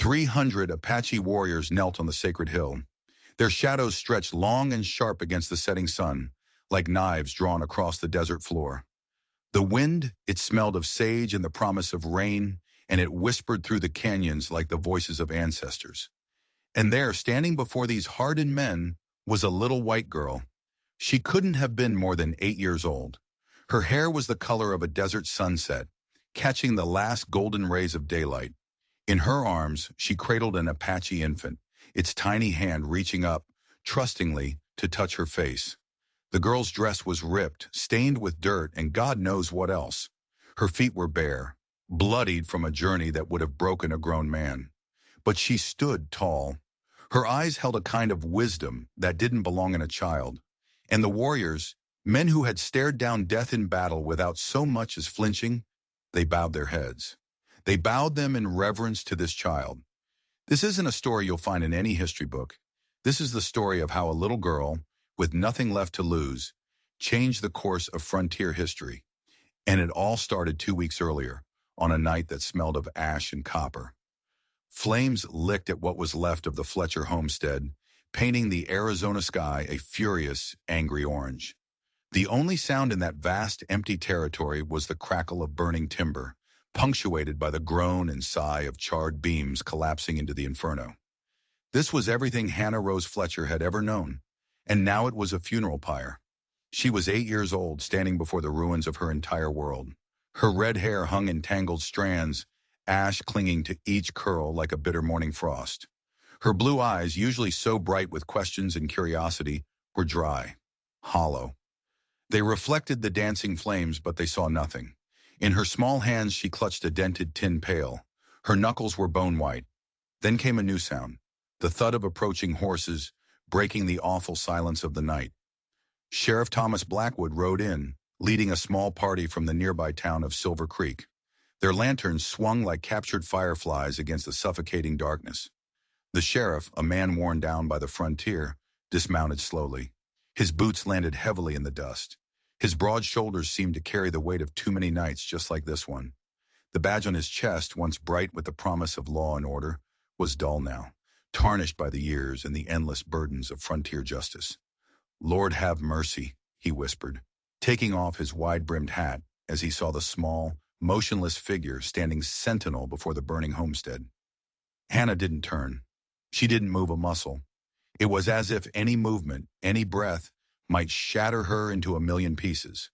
300 Apache warriors knelt on the sacred hill. Their shadows stretched long and sharp against the setting sun, like knives drawn across the desert floor. The wind, it smelled of sage and the promise of rain, and it whispered through the canyons like the voices of ancestors. And there, standing before these hardened men, was a little white girl. She couldn't have been more than 8 years old. Her hair was the color of a desert sunset, catching the last golden rays of daylight. In her arms, she cradled an Apache infant, its tiny hand reaching up, trustingly, to touch her face. The girl's dress was ripped, stained with dirt, and God knows what else. Her feet were bare, bloodied from a journey that would have broken a grown man. But she stood tall. Her eyes held a kind of wisdom that didn't belong in a child. And the warriors, men who had stared down death in battle without so much as flinching, they bowed their heads. They bowed them in reverence to this child. This isn't a story you'll find in any history book. This is the story of how a little girl, with nothing left to lose, changed the course of frontier history. And it all started 2 weeks earlier, on a night that smelled of ash and copper. Flames licked at what was left of the Fletcher homestead, painting the Arizona sky a furious, angry orange. The only sound in that vast, empty territory was the crackle of burning timber, punctuated by the groan and sigh of charred beams collapsing into the inferno. This was everything Hannah Rose Fletcher had ever known, and now it was a funeral pyre. She was 8 years old, standing before the ruins of her entire world. Her red hair hung in tangled strands, ash clinging to each curl like a bitter morning frost. Her blue eyes, usually so bright with questions and curiosity, were dry, hollow. They reflected the dancing flames, but they saw nothing. In her small hands she clutched a dented tin pail. Her knuckles were bone white. Then came a new sound, the thud of approaching horses, breaking the awful silence of the night. Sheriff Thomas Blackwood rode in, leading a small party from the nearby town of Silver Creek. Their lanterns swung like captured fireflies against the suffocating darkness. The sheriff, a man worn down by the frontier, dismounted slowly. His boots landed heavily in the dust. His broad shoulders seemed to carry the weight of too many nights just like this one. The badge on his chest, once bright with the promise of law and order, was dull now, tarnished by the years and the endless burdens of frontier justice. "Lord have mercy," he whispered, taking off his wide-brimmed hat as he saw the small, motionless figure standing sentinel before the burning homestead. Hannah didn't turn. She didn't move a muscle. It was as if any movement, any breath, might shatter her into a million pieces.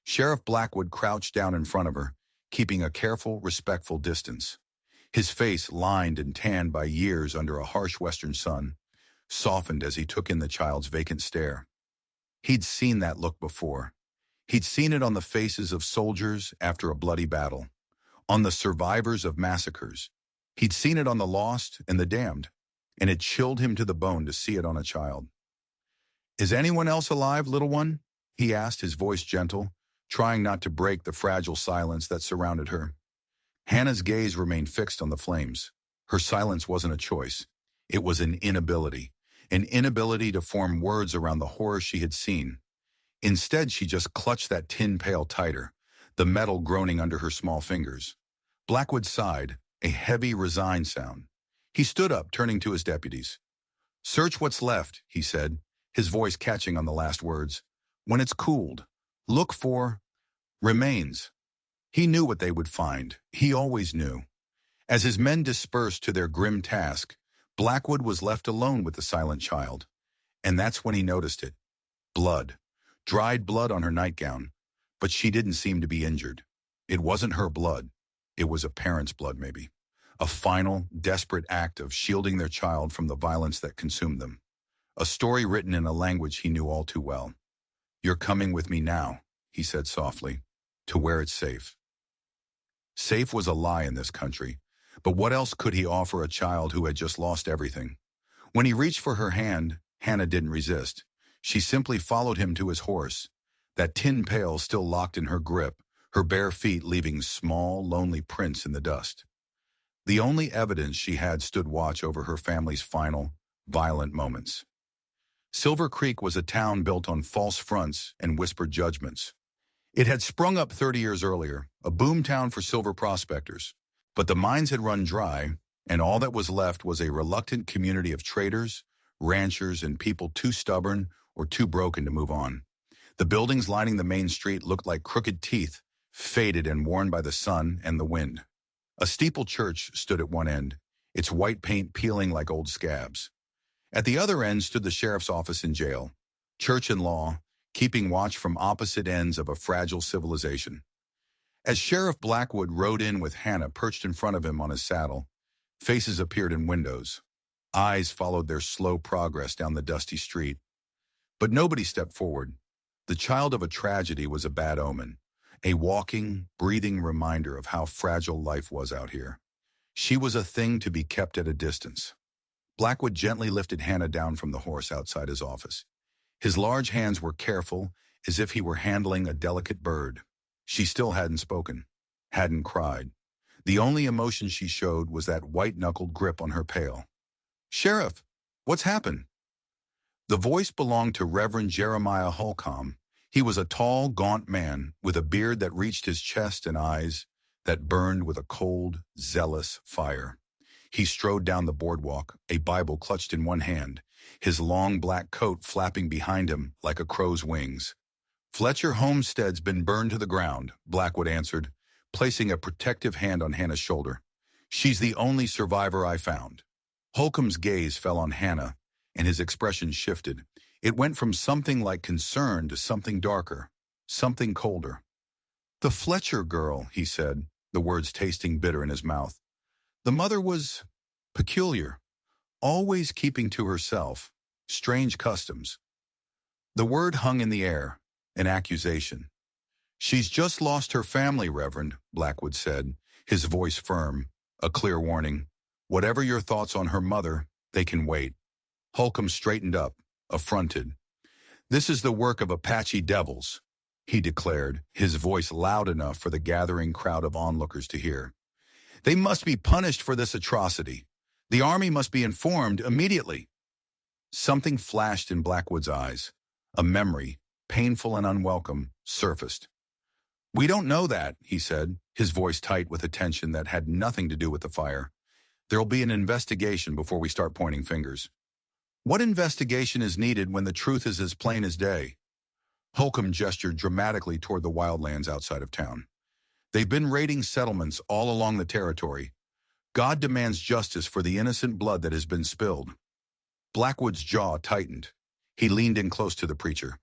Sheriff Blackwood crouched down in front of her, keeping a careful, respectful distance. His face, lined and tanned by years under a harsh western sun, softened as he took in the child's vacant stare. He'd seen that look before. He'd seen it on the faces of soldiers after a bloody battle, on the survivors of massacres. He'd seen it on the lost and the damned, and it chilled him to the bone to see it on a child. "Is anyone else alive, little one?" he asked, his voice gentle, trying not to break the fragile silence that surrounded her. Hannah's gaze remained fixed on the flames. Her silence wasn't a choice. It was an inability to form words around the horror she had seen. Instead, she just clutched that tin pail tighter, the metal groaning under her small fingers. Blackwood sighed, a heavy, resigned sound. He stood up, turning to his deputies. "Search what's left," he said, his voice catching on the last words. "When it's cooled, look for remains." He knew what they would find. He always knew. As his men dispersed to their grim task, Blackwood was left alone with the silent child. And that's when he noticed it. Blood. Dried blood on her nightgown. But she didn't seem to be injured. It wasn't her blood. It was a parent's blood, maybe. A final, desperate act of shielding their child from the violence that consumed them. A story written in a language he knew all too well. "You're coming with me now," he said softly, "to where it's safe." Safe was a lie in this country, but what else could he offer a child who had just lost everything? When he reached for her hand, Hannah didn't resist. She simply followed him to his horse, that tin pail still locked in her grip, her bare feet leaving small, lonely prints in the dust. The only evidence she had stood watch over her family's final, violent moments. Silver Creek was a town built on false fronts and whispered judgments. It had sprung up 30 years earlier, a boom town for silver prospectors. But the mines had run dry, and all that was left was a reluctant community of traders, ranchers, and people too stubborn or too broken to move on. The buildings lining the main street looked like crooked teeth, faded and worn by the sun and the wind. A steeple church stood at one end, its white paint peeling like old scabs. At the other end stood the sheriff's office and jail, church and law, keeping watch from opposite ends of a fragile civilization. As Sheriff Blackwood rode in with Hannah perched in front of him on his saddle, faces appeared in windows. Eyes followed their slow progress down the dusty street. But nobody stepped forward. The child of a tragedy was a bad omen, a walking, breathing reminder of how fragile life was out here. She was a thing to be kept at a distance. Blackwood gently lifted Hannah down from the horse outside his office. His large hands were careful, as if he were handling a delicate bird. She still hadn't spoken, hadn't cried. The only emotion she showed was that white-knuckled grip on her pail. "Sheriff, what's happened?" The voice belonged to Reverend Jeremiah Holcomb. He was a tall, gaunt man with a beard that reached his chest and eyes that burned with a cold, zealous fire. He strode down the boardwalk, a Bible clutched in one hand, his long black coat flapping behind him like a crow's wings. "Fletcher Homestead's been burned to the ground," Blackwood answered, placing a protective hand on Hannah's shoulder. "She's the only survivor I found." Holcomb's gaze fell on Hannah, and his expression shifted. It went from something like concern to something darker, something colder. "The Fletcher girl," he said, the words tasting bitter in his mouth. "The mother was peculiar, always keeping to herself, strange customs." The word hung in the air, an accusation. "She's just lost her family, Reverend," Blackwood said, his voice firm, a clear warning. "Whatever your thoughts on her mother, they can wait." Holcomb straightened up, affronted. "This is the work of Apache devils," he declared, his voice loud enough for the gathering crowd of onlookers to hear. "They must be punished for this atrocity. The army must be informed immediately." Something flashed in Blackwood's eyes. A memory, painful and unwelcome, surfaced. "We don't know that," he said, his voice tight with a tension that had nothing to do with the fire. "There'll be an investigation before we start pointing fingers." "What investigation is needed when the truth is as plain as day?" Holcomb gestured dramatically toward the wildlands outside of town. "They've been raiding settlements all along the territory. God demands justice for the innocent blood that has been spilled." Blackwood's jaw tightened. He leaned in close to the preacher.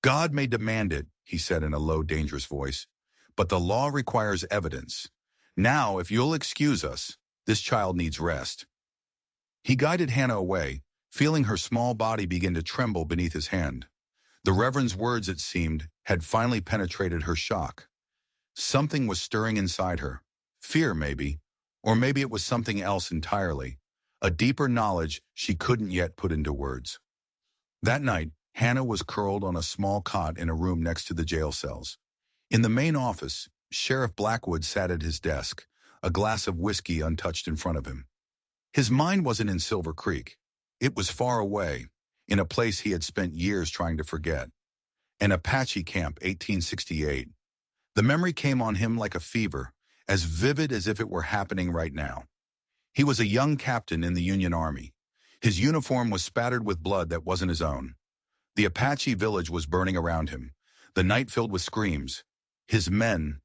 "God may demand it," he said in a low, dangerous voice, "but the law requires evidence. Now, if you'll excuse us, this child needs rest." He guided Hannah away, feeling her small body begin to tremble beneath his hand. The Reverend's words, it seemed, had finally penetrated her shock. Something was stirring inside her. Fear, maybe. Or maybe it was something else entirely. A deeper knowledge she couldn't yet put into words. That night, Hannah was curled on a small cot in a room next to the jail cells. In the main office, Sheriff Blackwood sat at his desk, a glass of whiskey untouched in front of him. His mind wasn't in Silver Creek. It was far away, in a place he had spent years trying to forget. An Apache camp, 1868. The memory came on him like a fever, as vivid as if it were happening right now. He was a young captain in the Union Army. His uniform was spattered with blood that wasn't his own. The Apache village was burning around him, the night filled with screams. His men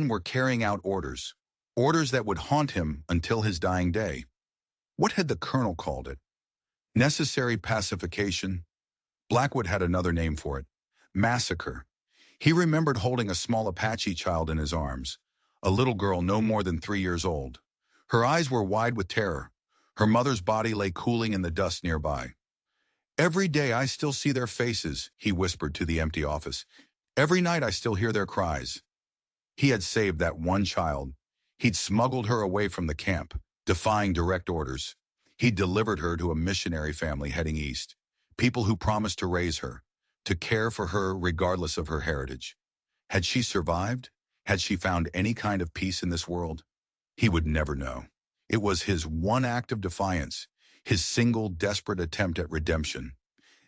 were carrying out orders that would haunt him until his dying day. What had the colonel called it? Necessary pacification? Blackwood had another name for it. Massacre. He remembered holding a small Apache child in his arms, a little girl no more than 3 years old. Her eyes were wide with terror. Her mother's body lay cooling in the dust nearby. "Every day I still see their faces," he whispered to the empty office. "Every night I still hear their cries." He had saved that one child. He'd smuggled her away from the camp, defying direct orders. He'd delivered her to a missionary family heading east, people who promised to raise her, to care for her regardless of her heritage. Had she survived? Had she found any kind of peace in this world? He would never know. It was his one act of defiance, his single desperate attempt at redemption,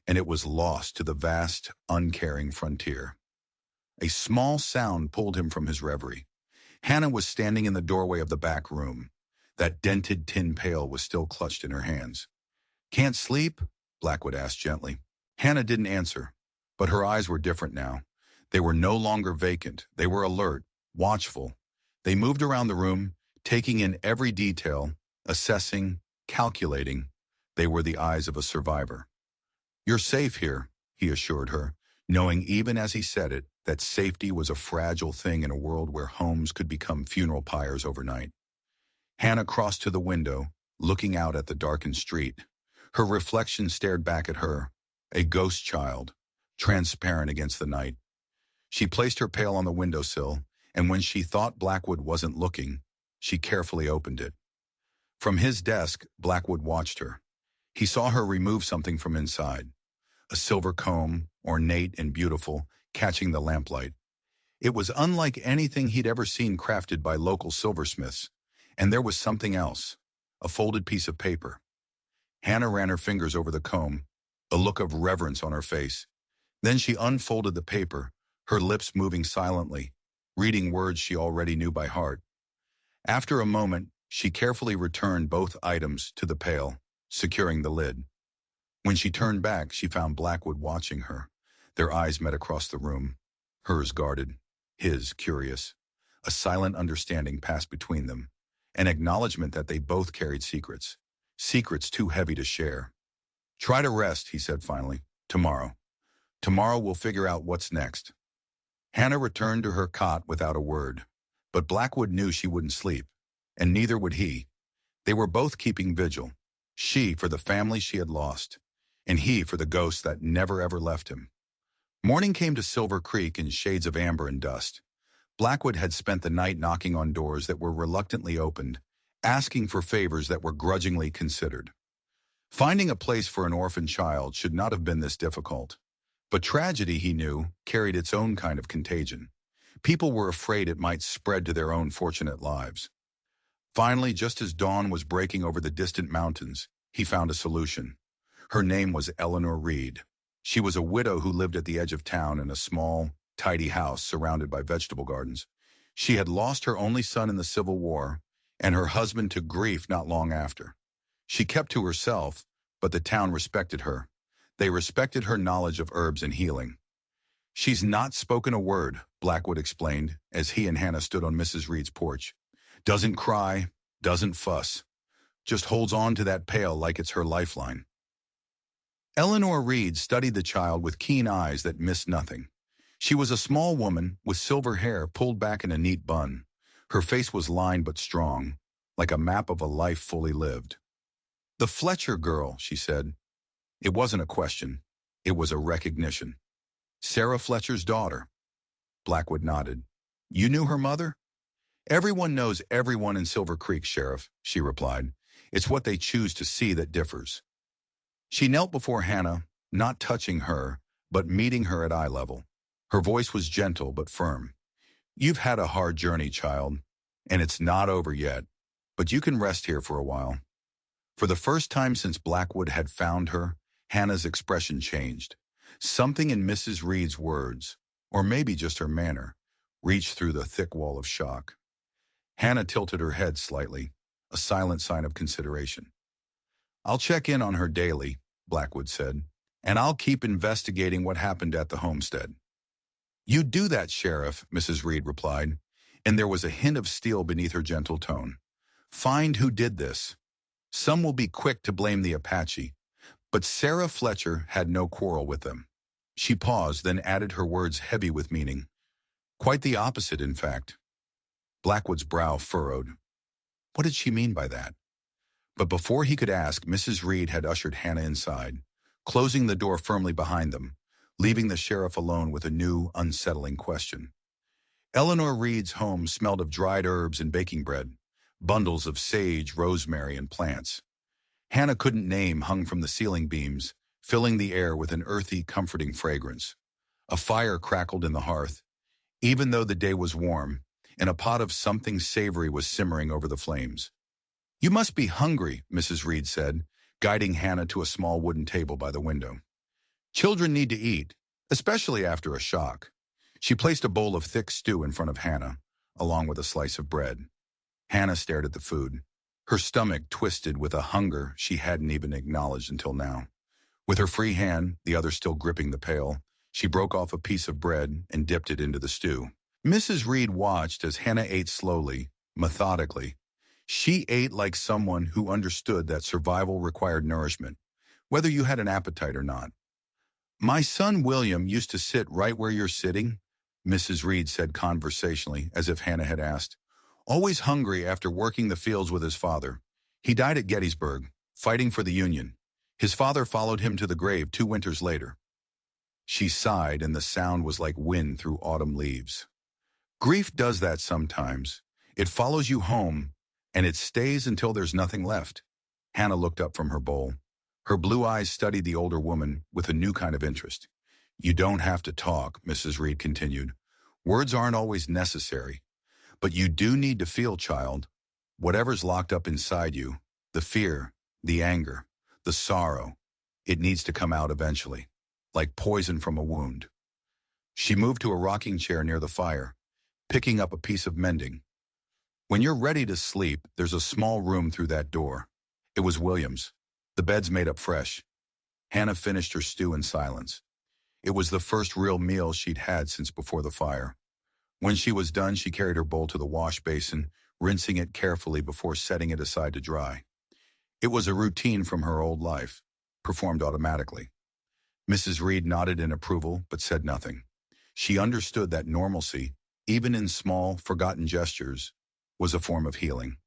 and it was lost to the vast, uncaring frontier. A small sound pulled him from his reverie. Hannah was standing in the doorway of the back room. That dented tin pail was still clutched in her hands. "Can't sleep?" Blackwood asked gently. Hannah didn't answer, but her eyes were different now. They were no longer vacant. They were alert, watchful. They moved around the room, taking in every detail, assessing, calculating. They were the eyes of a survivor. "You're safe here," he assured her, knowing even as he said it that safety was a fragile thing in a world where homes could become funeral pyres overnight. Hannah crossed to the window, looking out at the darkened street. Her reflection stared back at her, a ghost child, transparent against the night. She placed her pail on the windowsill, and when she thought Blackwood wasn't looking, she carefully opened it. From his desk, Blackwood watched her. He saw her remove something from inside, a silver comb, ornate and beautiful, catching the lamplight. It was unlike anything he'd ever seen crafted by local silversmiths. And there was something else, a folded piece of paper. Hannah ran her fingers over the comb, a look of reverence on her face. Then she unfolded the paper, her lips moving silently, reading words she already knew by heart. After a moment, she carefully returned both items to the pail, securing the lid. When she turned back, she found Blackwood watching her. Their eyes met across the room, hers guarded, his curious. A silent understanding passed between them, an acknowledgement that they both carried secrets, secrets too heavy to share. "Try to rest," he said finally. "Tomorrow. Tomorrow we'll figure out what's next." Hannah returned to her cot without a word, but Blackwood knew she wouldn't sleep, and neither would he. They were both keeping vigil, she for the family she had lost, and he for the ghost that never ever left him. Morning came to Silver Creek in shades of amber and dust. Blackwood had spent the night knocking on doors that were reluctantly opened, asking for favors that were grudgingly considered. Finding a place for an orphan child should not have been this difficult. But tragedy, he knew, carried its own kind of contagion. People were afraid it might spread to their own fortunate lives. Finally, just as dawn was breaking over the distant mountains, he found a solution. Her name was Eleanor Reed. She was a widow who lived at the edge of town in a small, tidy house surrounded by vegetable gardens. She had lost her only son in the Civil War, and her husband to grief not long after. She kept to herself, but the town respected her. They respected her knowledge of herbs and healing. "She's not spoken a word," Blackwood explained, as he and Hannah stood on Mrs. Reed's porch. "Doesn't cry, doesn't fuss, just holds on to that pail like it's her lifeline." Eleanor Reed studied the child with keen eyes that missed nothing. She was a small woman with silver hair pulled back in a neat bun. Her face was lined but strong, like a map of a life fully lived. "The Fletcher girl," she said. It wasn't a question. It was a recognition. "Sarah Fletcher's daughter." Blackwood nodded. "You knew her mother?" "Everyone knows everyone in Silver Creek, Sheriff," she replied. "It's what they choose to see that differs." She knelt before Hannah, not touching her, but meeting her at eye level. Her voice was gentle but firm. "You've had a hard journey, child, and it's not over yet, but you can rest here for a while." For the first time since Blackwood had found her, Hannah's expression changed. Something in Mrs. Reed's words, or maybe just her manner, reached through the thick wall of shock. Hannah tilted her head slightly, a silent sign of consideration. "I'll check in on her daily," Blackwood said, "and I'll keep investigating what happened at the homestead." "You do that, Sheriff," Mrs. Reed replied, and there was a hint of steel beneath her gentle tone. "Find who did this. Some will be quick to blame the Apache, but Sarah Fletcher had no quarrel with them." She paused, then added her words heavy with meaning. "Quite the opposite, in fact." Blackwood's brow furrowed. What did she mean by that? But before he could ask, Mrs. Reed had ushered Hannah inside, closing the door firmly behind them, leaving the sheriff alone with a new, unsettling question. Eleanor Reed's home smelled of dried herbs and baking bread, bundles of sage, rosemary, and plants. Hannah couldn't name hung from the ceiling beams, filling the air with an earthy, comforting fragrance. A fire crackled in the hearth, even though the day was warm, and a pot of something savory was simmering over the flames. "You must be hungry," Mrs. Reed said, guiding Hannah to a small wooden table by the window. "Children need to eat, especially after a shock." She placed a bowl of thick stew in front of Hannah, along with a slice of bread. Hannah stared at the food. Her stomach twisted with a hunger she hadn't even acknowledged until now. With her free hand, the other still gripping the pail, she broke off a piece of bread and dipped it into the stew. Mrs. Reed watched as Hannah ate slowly, methodically. She ate like someone who understood that survival required nourishment, whether you had an appetite or not. My son William used to sit right where you're sitting, Mrs. Reed said conversationally, as if Hannah had asked. Always hungry after working the fields with his father. He died at Gettysburg, fighting for the Union. His father followed him to the grave 2 winters later. She sighed, and the sound was like wind through autumn leaves. Grief does that sometimes. It follows you home, and it stays until there's nothing left. Hannah looked up from her bowl. Her blue eyes studied the older woman with a new kind of interest. You don't have to talk, Mrs. Reed continued. Words aren't always necessary. But you do need to feel, child. Whatever's locked up inside you, the fear, the anger, the sorrow, it needs to come out eventually, like poison from a wound. She moved to a rocking chair near the fire, picking up a piece of mending. When you're ready to sleep, there's a small room through that door. It was William's. The bed's made up fresh. Hannah finished her stew in silence. It was the first real meal she'd had since before the fire. When she was done, she carried her bowl to the wash basin, rinsing it carefully before setting it aside to dry. It was a routine from her old life, performed automatically. Mrs. Reed nodded in approval, but said nothing. She understood that normalcy, even in small, forgotten gestures, was a form of healing.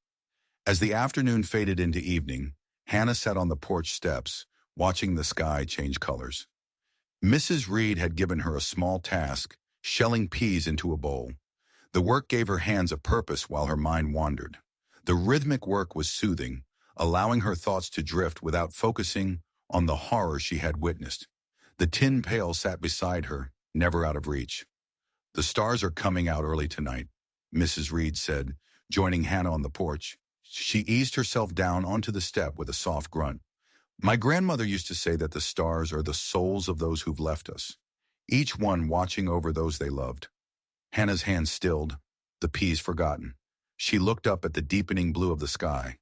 As the afternoon faded into evening, Hannah sat on the porch steps, watching the sky change colors. Mrs. Reed had given her a small task, shelling peas into a bowl. The work gave her hands a purpose while her mind wandered. The rhythmic work was soothing, allowing her thoughts to drift without focusing on the horror she had witnessed. The tin pail sat beside her, never out of reach. The stars are coming out early tonight, Mrs. Reed said, joining Hannah on the porch. She eased herself down onto the step with a soft grunt. My grandmother used to say that the stars are the souls of those who've left us, each one watching over those they loved. Hannah's hands stilled, the peas forgotten. She looked up at the deepening blue of the sky.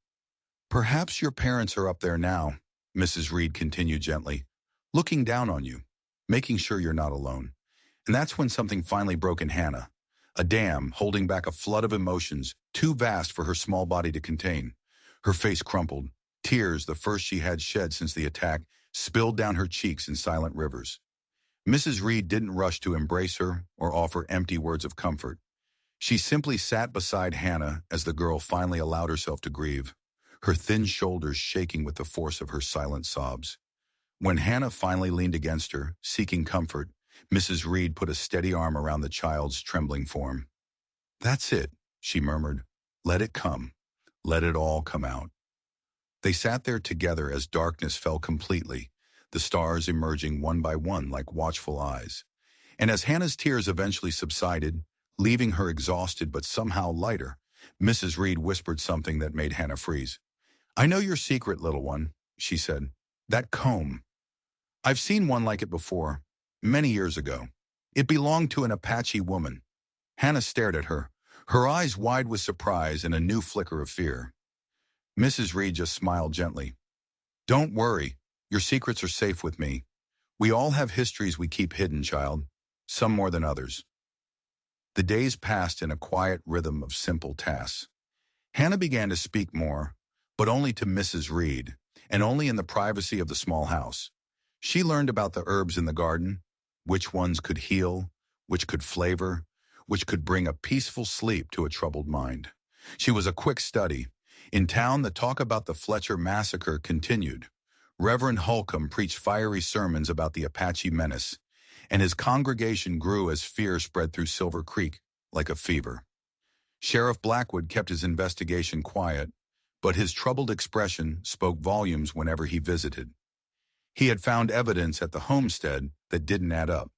Perhaps your parents are up there now, Mrs. Reed continued gently, looking down on you, making sure you're not alone. And that's when something finally broke in Hannah. A dam holding back a flood of emotions too vast for her small body to contain. Her face crumpled. Tears, the first she had shed since the attack, spilled down her cheeks in silent rivers. Mrs. Reed didn't rush to embrace her or offer empty words of comfort. She simply sat beside Hannah as the girl finally allowed herself to grieve, her thin shoulders shaking with the force of her silent sobs. When Hannah finally leaned against her, seeking comfort, Mrs. Reed put a steady arm around the child's trembling form. That's it, she murmured. Let it come. Let it all come out. They sat there together as darkness fell completely, the stars emerging one by one like watchful eyes. And as Hannah's tears eventually subsided, leaving her exhausted but somehow lighter, Mrs. Reed whispered something that made Hannah freeze. I know your secret, little one, she said. That comb. I've seen one like it before, many years ago. It belonged to an Apache woman. Hannah stared at her, her eyes wide with surprise and a new flicker of fear. Mrs. Reed just smiled gently. Don't worry, your secrets are safe with me. We all have histories we keep hidden, child, some more than others. The days passed in a quiet rhythm of simple tasks. Hannah began to speak more, but only to Mrs. Reed, and only in the privacy of the small house. She learned about the herbs in the garden, which ones could heal, which could flavor, which could bring a peaceful sleep to a troubled mind. She was a quick study. In town, the talk about the Fletcher massacre continued. Reverend Holcomb preached fiery sermons about the Apache menace, and his congregation grew as fear spread through Silver Creek like a fever. Sheriff Blackwood kept his investigation quiet, but his troubled expression spoke volumes whenever he visited. He had found evidence at the homestead that didn't add up.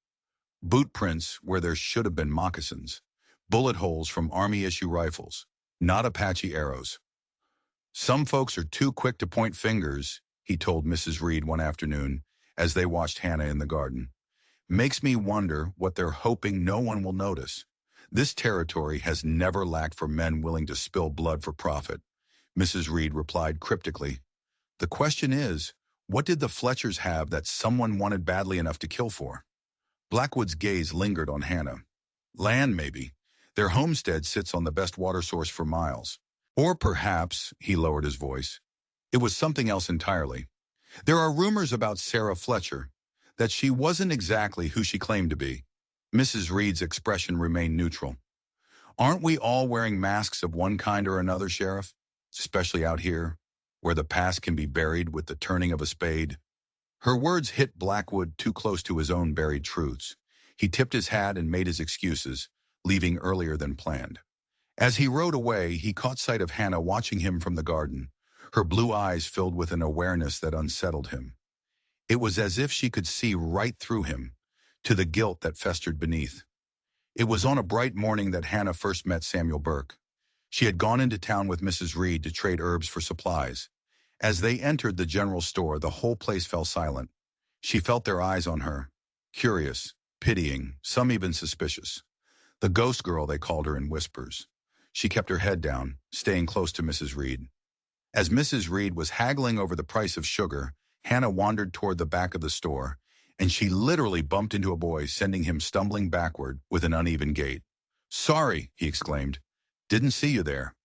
Boot prints where there should have been moccasins. Bullet holes from Army-issue rifles, not Apache arrows. Some folks are too quick to point fingers, he told Mrs. Reed one afternoon as they watched Hannah in the garden. Makes me wonder what they're hoping no one will notice. This territory has never lacked for men willing to spill blood for profit. Mrs. Reed replied cryptically. The question is, what did the Fletchers have that someone wanted badly enough to kill for? Blackwood's gaze lingered on Hannah. Land, maybe. Their homestead sits on the best water source for miles. Or perhaps, he lowered his voice, it was something else entirely. There are rumors about Sarah Fletcher, that she wasn't exactly who she claimed to be. Mrs. Reed's expression remained neutral. Aren't we all wearing masks of one kind or another, Sheriff? Especially out here, where the past can be buried with the turning of a spade. Her words hit Blackwood too close to his own buried truths. He tipped his hat and made his excuses, leaving earlier than planned. As he rode away, he caught sight of Hannah watching him from the garden, her blue eyes filled with an awareness that unsettled him. It was as if she could see right through him, to the guilt that festered beneath. It was on a bright morning that Hannah first met Samuel Burke. She had gone into town with Mrs. Reed to trade herbs for supplies. As they entered the general store, the whole place fell silent. She felt their eyes on her, curious, pitying, some even suspicious. The ghost girl, they called her in whispers. She kept her head down, staying close to Mrs. Reed. As Mrs. Reed was haggling over the price of sugar, Hannah wandered toward the back of the store, and she literally bumped into a boy, sending him stumbling backward with an uneven gait. Sorry, he exclaimed. Didn't see you there.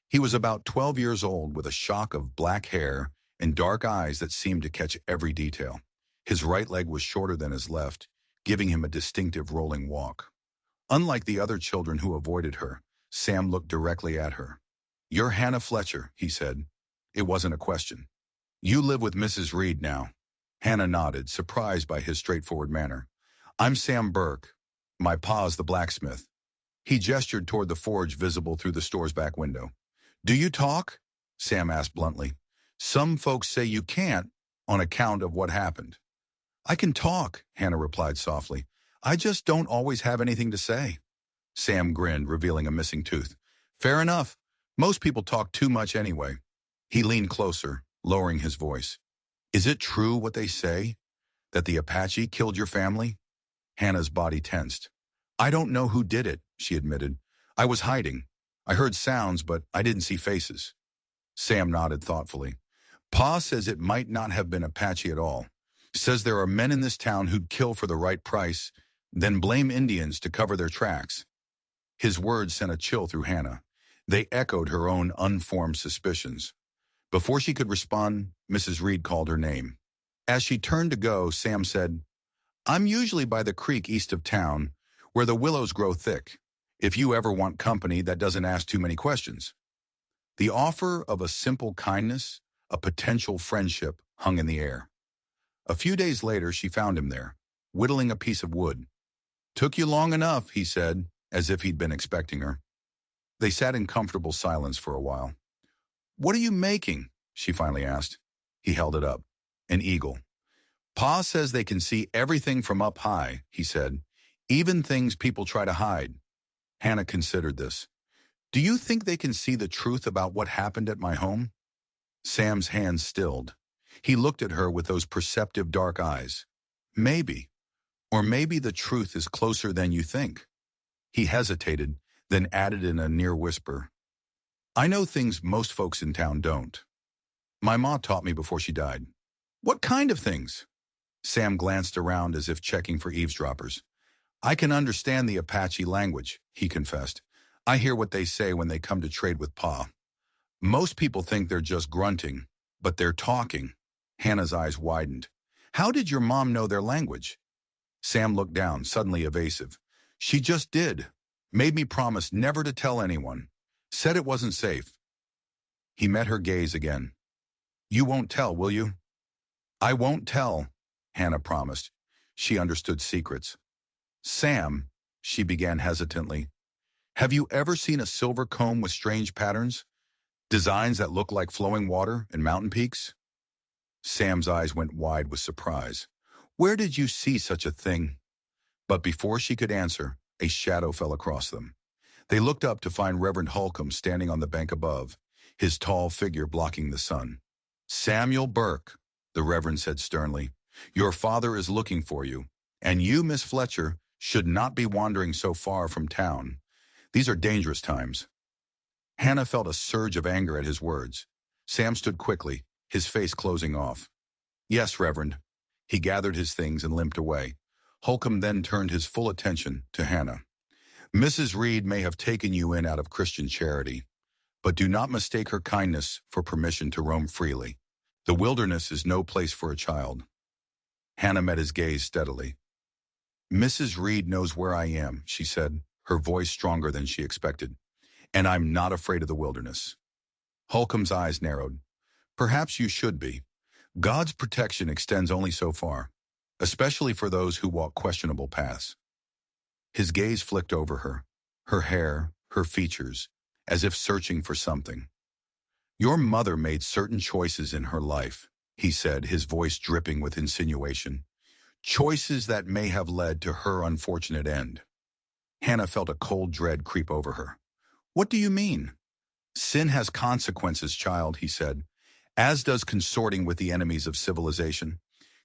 He was about 12 years old, with a shock of black hair and dark eyes that seemed to catch every detail. His right leg was shorter than his left, giving him a distinctive rolling walk. Unlike the other children who avoided her, Sam looked directly at her. You're Hannah Fletcher, he said. It wasn't a question. You live with Mrs. Reed now. Hannah nodded, surprised by his straightforward manner. I'm Sam Burke. My pa's the blacksmith. He gestured toward the forge visible through the store's back window. Do you talk? Sam asked bluntly. Some folks say you can't, on account of what happened. I can talk, Hannah replied softly. I just don't always have anything to say. Sam grinned, revealing a missing tooth. Fair enough. Most people talk too much anyway. He leaned closer, lowering his voice. Is it true what they say? That the Apache killed your family? Hannah's body tensed. I don't know who did it, she admitted. I was hiding. I heard sounds, but I didn't see faces. Sam nodded thoughtfully. Pa says it might not have been Apache at all. Says there are men in this town who'd kill for the right price, then blame Indians to cover their tracks. His words sent a chill through Hannah. They echoed her own unformed suspicions. Before she could respond, Mrs. Reed called her name. As she turned to go, Sam said, I'm usually by the creek east of town, where the willows grow thick, if you ever want company that doesn't ask too many questions. The offer of a simple kindness, a potential friendship, hung in the air. A few days later, she found him there, whittling a piece of wood. Took you long enough, he said, as if he'd been expecting her. They sat in comfortable silence for a while. What are you making? She finally asked. He held it up. An eagle. Pa says they can see everything from up high, he said, even things people try to hide. Hannah considered this. Do you think they can see the truth about what happened at my home? Sam's hands stilled. He looked at her with those perceptive dark eyes. Maybe. Or maybe the truth is closer than you think. He hesitated, then added in a near whisper. I know things most folks in town don't. My ma taught me before she died. What kind of things? Sam glanced around as if checking for eavesdroppers. I can understand the Apache language, he confessed. I hear what they say when they come to trade with Pa. Most people think they're just grunting, but they're talking. Hannah's eyes widened. How did your mom know their language? Sam looked down, suddenly evasive. She just did. Made me promise never to tell anyone. Said it wasn't safe. He met her gaze again. You won't tell, will you? I won't tell, Hannah promised. She understood secrets. Sam, she began hesitantly, have you ever seen a silver comb with strange patterns? Designs that look like flowing water and mountain peaks? Sam's eyes went wide with surprise. Where did you see such a thing? But before she could answer, a shadow fell across them. They looked up to find Reverend Holcomb standing on the bank above, his tall figure blocking the sun. Samuel Burke, the Reverend said sternly, your father is looking for you, and you, Miss Fletcher, should not be wandering so far from town. These are dangerous times. Hannah felt a surge of anger at his words. Sam stood quickly, his face closing off. Yes, Reverend. He gathered his things and limped away. Holcomb then turned his full attention to Hannah. Mrs. Reed may have taken you in out of Christian charity, but do not mistake her kindness for permission to roam freely. The wilderness is no place for a child. Hannah met his gaze steadily. Mrs. Reed knows where I am, she said, her voice stronger than she expected. And I'm not afraid of the wilderness. Holcomb's eyes narrowed. Perhaps you should be. God's protection extends only so far, especially for those who walk questionable paths. His gaze flicked over her hair, her features, as if searching for something. Your mother made certain choices in her life, he said, his voice dripping with insinuation. Choices that may have led to her unfortunate end. Hannah felt a cold dread creep over her. What do you mean? Sin has consequences, child, he said, as does consorting with the enemies of civilization.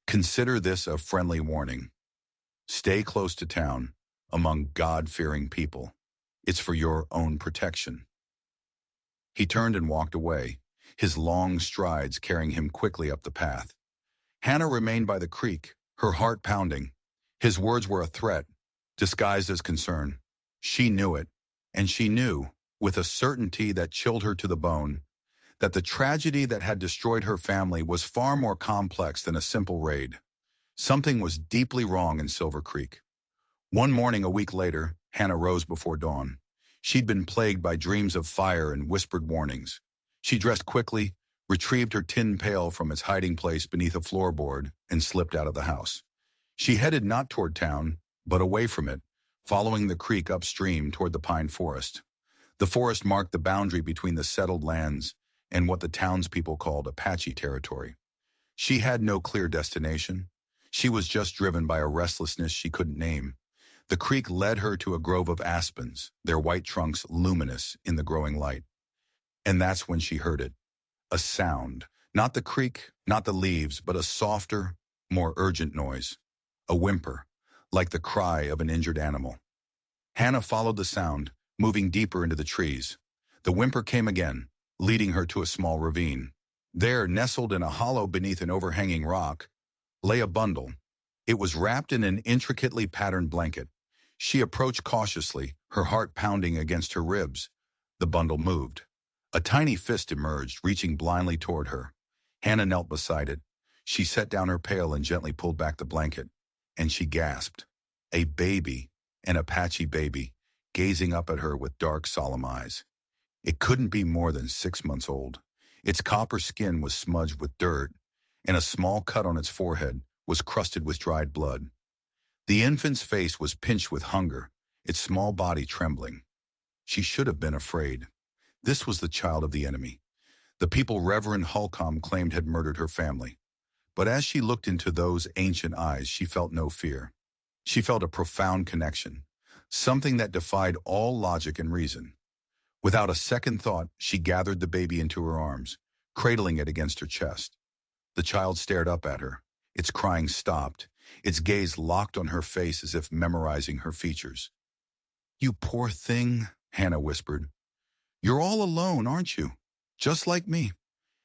Consider this a friendly warning. Stay close to town, among God-fearing people. It's for your own protection. He turned and walked away, his long strides carrying him quickly up the path. Hannah remained by the creek, her heart pounding. His words were a threat, disguised as concern. She knew it, and she knew, with a certainty that chilled her to the bone, that the tragedy that had destroyed her family was far more complex than a simple raid. Something was deeply wrong in Silver Creek. One morning a week later, Hannah rose before dawn. She'd been plagued by dreams of fire and whispered warnings. She dressed quickly, retrieved her tin pail from its hiding place beneath a floorboard, and slipped out of the house. She headed not toward town, but away from it, following the creek upstream toward the pine forest. The forest marked the boundary between the settled lands and what the townspeople called Apache territory. She had no clear destination. She was just driven by a restlessness she couldn't name. The creek led her to a grove of aspens, their white trunks luminous in the growing light. And that's when she heard it. A sound. Not the creek, not the leaves, but a softer, more urgent noise. A whimper, like the cry of an injured animal. Hannah followed the sound, moving deeper into the trees. The whimper came again, leading her to a small ravine. There, nestled in a hollow beneath an overhanging rock, lay a bundle. It was wrapped in an intricately patterned blanket. She approached cautiously, her heart pounding against her ribs. The bundle moved. A tiny fist emerged, reaching blindly toward her. Hannah knelt beside it. She set down her pail and gently pulled back the blanket. And she gasped. A baby, an Apache baby, gazing up at her with dark, solemn eyes. It couldn't be more than 6 months old. Its copper skin was smudged with dirt, and a small cut on its forehead was crusted with dried blood. The infant's face was pinched with hunger, its small body trembling. She should have been afraid. This was the child of the enemy, the people Reverend Holcomb claimed had murdered her family. But as she looked into those ancient eyes, she felt no fear. She felt a profound connection, something that defied all logic and reason. Without a second thought, she gathered the baby into her arms, cradling it against her chest. The child stared up at her. Its crying stopped, its gaze locked on her face as if memorizing her features. You poor thing, Hannah whispered. You're all alone, aren't you? Just like me.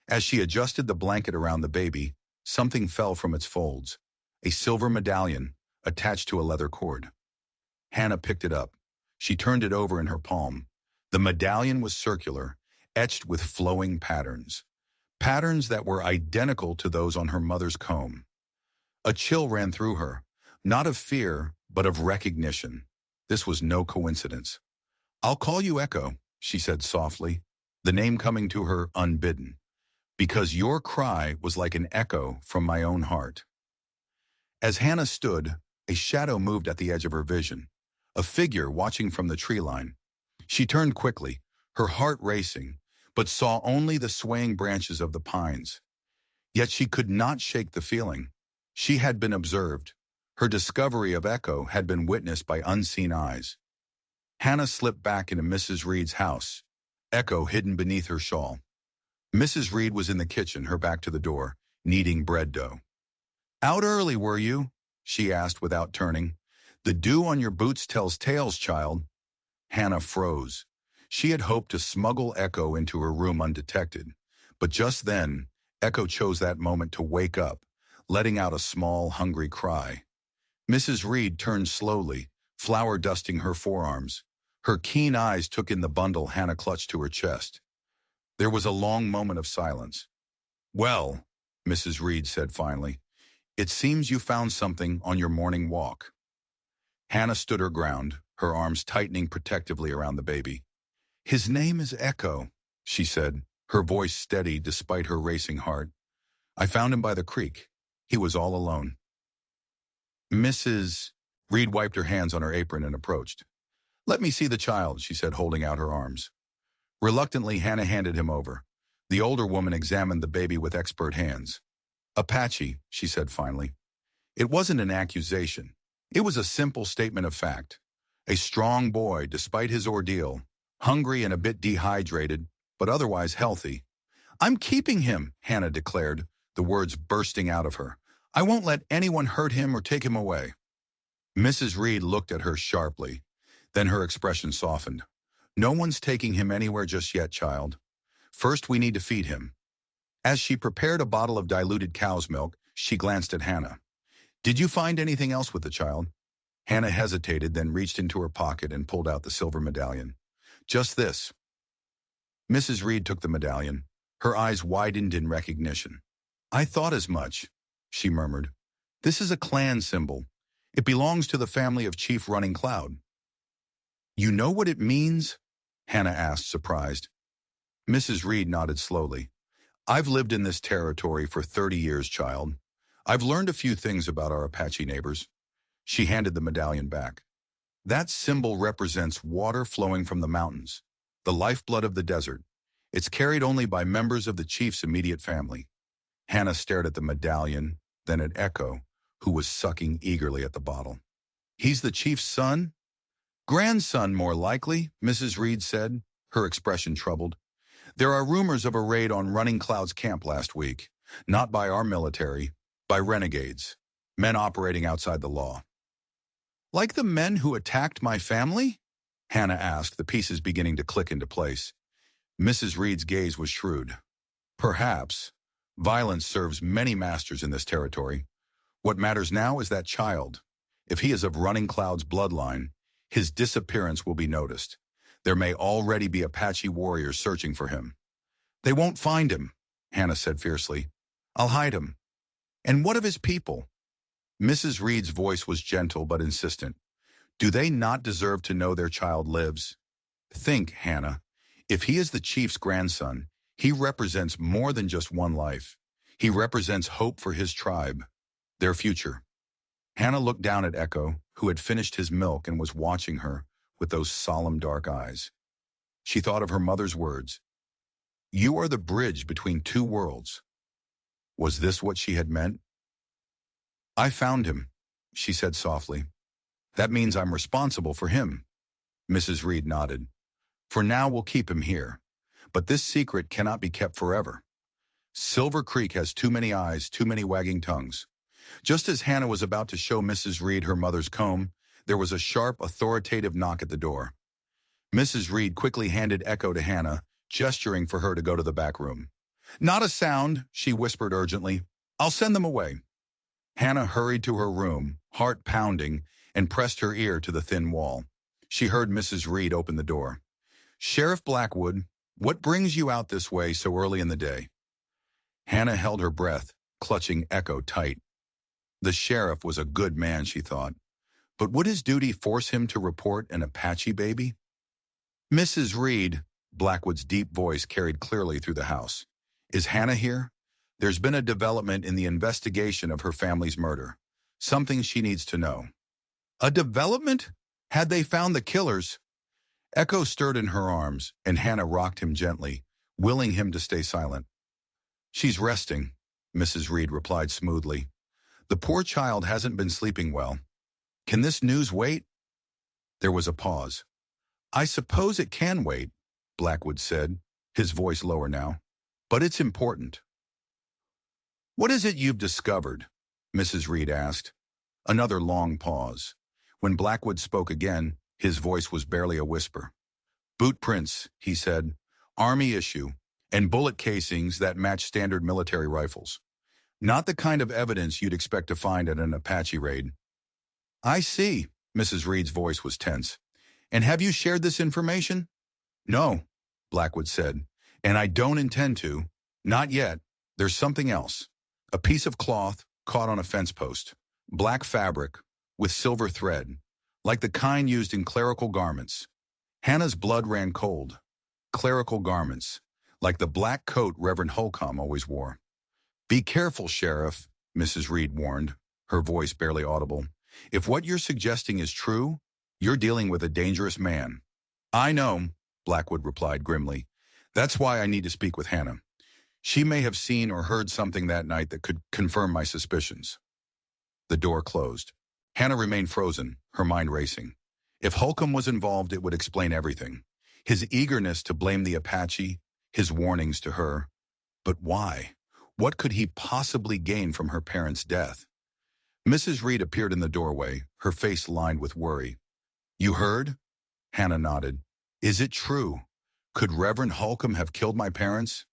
As she adjusted the blanket around the baby, something fell from its folds, a silver medallion attached to a leather cord. Hannah picked it up. She turned it over in her palm. The medallion was circular, etched with flowing patterns. Patterns that were identical to those on her mother's comb. A chill ran through her, not of fear, but of recognition. This was no coincidence. I'll call you Echo, she said softly, the name coming to her unbidden, because your cry was like an echo from my own heart. As Hannah stood, a shadow moved at the edge of her vision, a figure watching from the tree line. She turned quickly, her heart racing, but saw only the swaying branches of the pines. Yet she could not shake the feeling. She had been observed. Her discovery of Echo had been witnessed by unseen eyes. Hannah slipped back into Mrs. Reed's house, Echo hidden beneath her shawl. Mrs. Reed was in the kitchen, her back to the door, kneading bread dough. Out early, were you? She asked without turning. The dew on your boots tells tales, child. Hannah froze. She had hoped to smuggle Echo into her room undetected, but just then, Echo chose that moment to wake up, letting out a small, hungry cry. Mrs. Reed turned slowly, flour dusting her forearms. Her keen eyes took in the bundle Hannah clutched to her chest. There was a long moment of silence. "Well," Mrs. Reed said finally, "it seems you found something on your morning walk." Hannah stood her ground, her arms tightening protectively around the baby. "His name is Echo," she said, her voice steady despite her racing heart. "I found him by the creek. He was all alone." Mrs. Reed wiped her hands on her apron and approached. "Let me see the child," she said, holding out her arms. Reluctantly, Hannah handed him over. The older woman examined the baby with expert hands. "Apache," she said finally. It wasn't an accusation. It was a simple statement of fact. A strong boy, despite his ordeal, hungry and a bit dehydrated, but otherwise healthy. "I'm keeping him," Hannah declared, the words bursting out of her. "I won't let anyone hurt him or take him away." Mrs. Reed looked at her sharply. Then her expression softened. "No one's taking him anywhere just yet, child. First, we need to feed him." As she prepared a bottle of diluted cow's milk, she glanced at Hannah. "Did you find anything else with the child?" Hannah hesitated, then reached into her pocket and pulled out the silver medallion. "Just this." Mrs. Reed took the medallion. Her eyes widened in recognition. "I thought as much," she murmured. "This is a clan symbol. It belongs to the family of Chief Running Cloud." "You know what it means?" Hannah asked, surprised. Mrs. Reed nodded slowly. "I've lived in this territory for 30 years, child. I've learned a few things about our Apache neighbors." She handed the medallion back. "That symbol represents water flowing from the mountains, the lifeblood of the desert. It's carried only by members of the chief's immediate family." Hannah stared at the medallion, then at Echo, who was sucking eagerly at the bottle. "He's the chief's son?" "Grandson, more likely," Mrs. Reed said, her expression troubled. "There are rumors of a raid on Running Cloud's camp last week. Not by our military, by renegades, men operating outside the law." "Like the men who attacked my family?" Hannah asked, the pieces beginning to click into place. Mrs. Reed's gaze was shrewd. "Perhaps. Violence serves many masters in this territory. What matters now is that child. If he is of Running Cloud's bloodline, his disappearance will be noticed. There may already be Apache warriors searching for him." "They won't find him," Hannah said fiercely. "I'll hide him." "And what of his people?" Mrs. Reed's voice was gentle but insistent. "Do they not deserve to know their child lives? Think, Hannah. If he is the chief's grandson, he represents more than just one life. He represents hope for his tribe, their future." Hannah looked down at Echo, who had finished his milk and was watching her with those solemn dark eyes. She thought of her mother's words. "You are the bridge between two worlds." Was this what she had meant? "I found him," she said softly. "That means I'm responsible for him." Mrs. Reed nodded. "For now, we'll keep him here. But this secret cannot be kept forever. Silver Creek has too many eyes, too many wagging tongues." Just as Hannah was about to show Mrs. Reed her mother's comb, there was a sharp, authoritative knock at the door. Mrs. Reed quickly handed Echo to Hannah, gesturing for her to go to the back room. "Not a sound," she whispered urgently. "I'll send them away." Hannah hurried to her room, heart pounding, and pressed her ear to the thin wall. She heard Mrs. Reed open the door. "Sheriff Blackwood, what brings you out this way so early in the day?" Hannah held her breath, clutching Echo tight. The sheriff was a good man, she thought. But would his duty force him to report an Apache baby? "Mrs. Reed," Blackwood's deep voice carried clearly through the house. "Is Hannah here? There's been a development in the investigation of her family's murder. Something she needs to know." "A development? Had they found the killers?" Echo stirred in her arms, and Hannah rocked him gently, willing him to stay silent. "She's resting," Mrs. Reed replied smoothly. "The poor child hasn't been sleeping well. Can this news wait?" There was a pause. "I suppose it can wait," Blackwood said, his voice lower now. "But it's important." "What is it you've discovered?" Mrs. Reed asked. Another long pause. When Blackwood spoke again, his voice was barely a whisper. Boot prints, he said, Army issue, and bullet casings that match standard military rifles. Not the kind of evidence you'd expect to find at an Apache raid. I see, Mrs. Reed's voice was tense. And have you shared this information? No, Blackwood said, and I don't intend to. Not yet. There's something else. A piece of cloth caught on a fence post. Black fabric with silver thread, like the kind used in clerical garments. Hannah's blood ran cold. Clerical garments, like the black coat Reverend Holcomb always wore. Be careful, Sheriff, Mrs. Reed warned, her voice barely audible. If what you're suggesting is true, you're dealing with a dangerous man. I know, Blackwood replied grimly. That's why I need to speak with Hannah. She may have seen or heard something that night that could confirm my suspicions. The door closed. Hannah remained frozen, her mind racing. If Holcomb was involved, it would explain everything. His eagerness to blame the Apache, his warnings to her. But why? What could he possibly gain from her parents' death? Mrs. Reed appeared in the doorway, her face lined with worry. You heard? Hannah nodded. Is it true? Could Reverend Holcomb have killed my parents?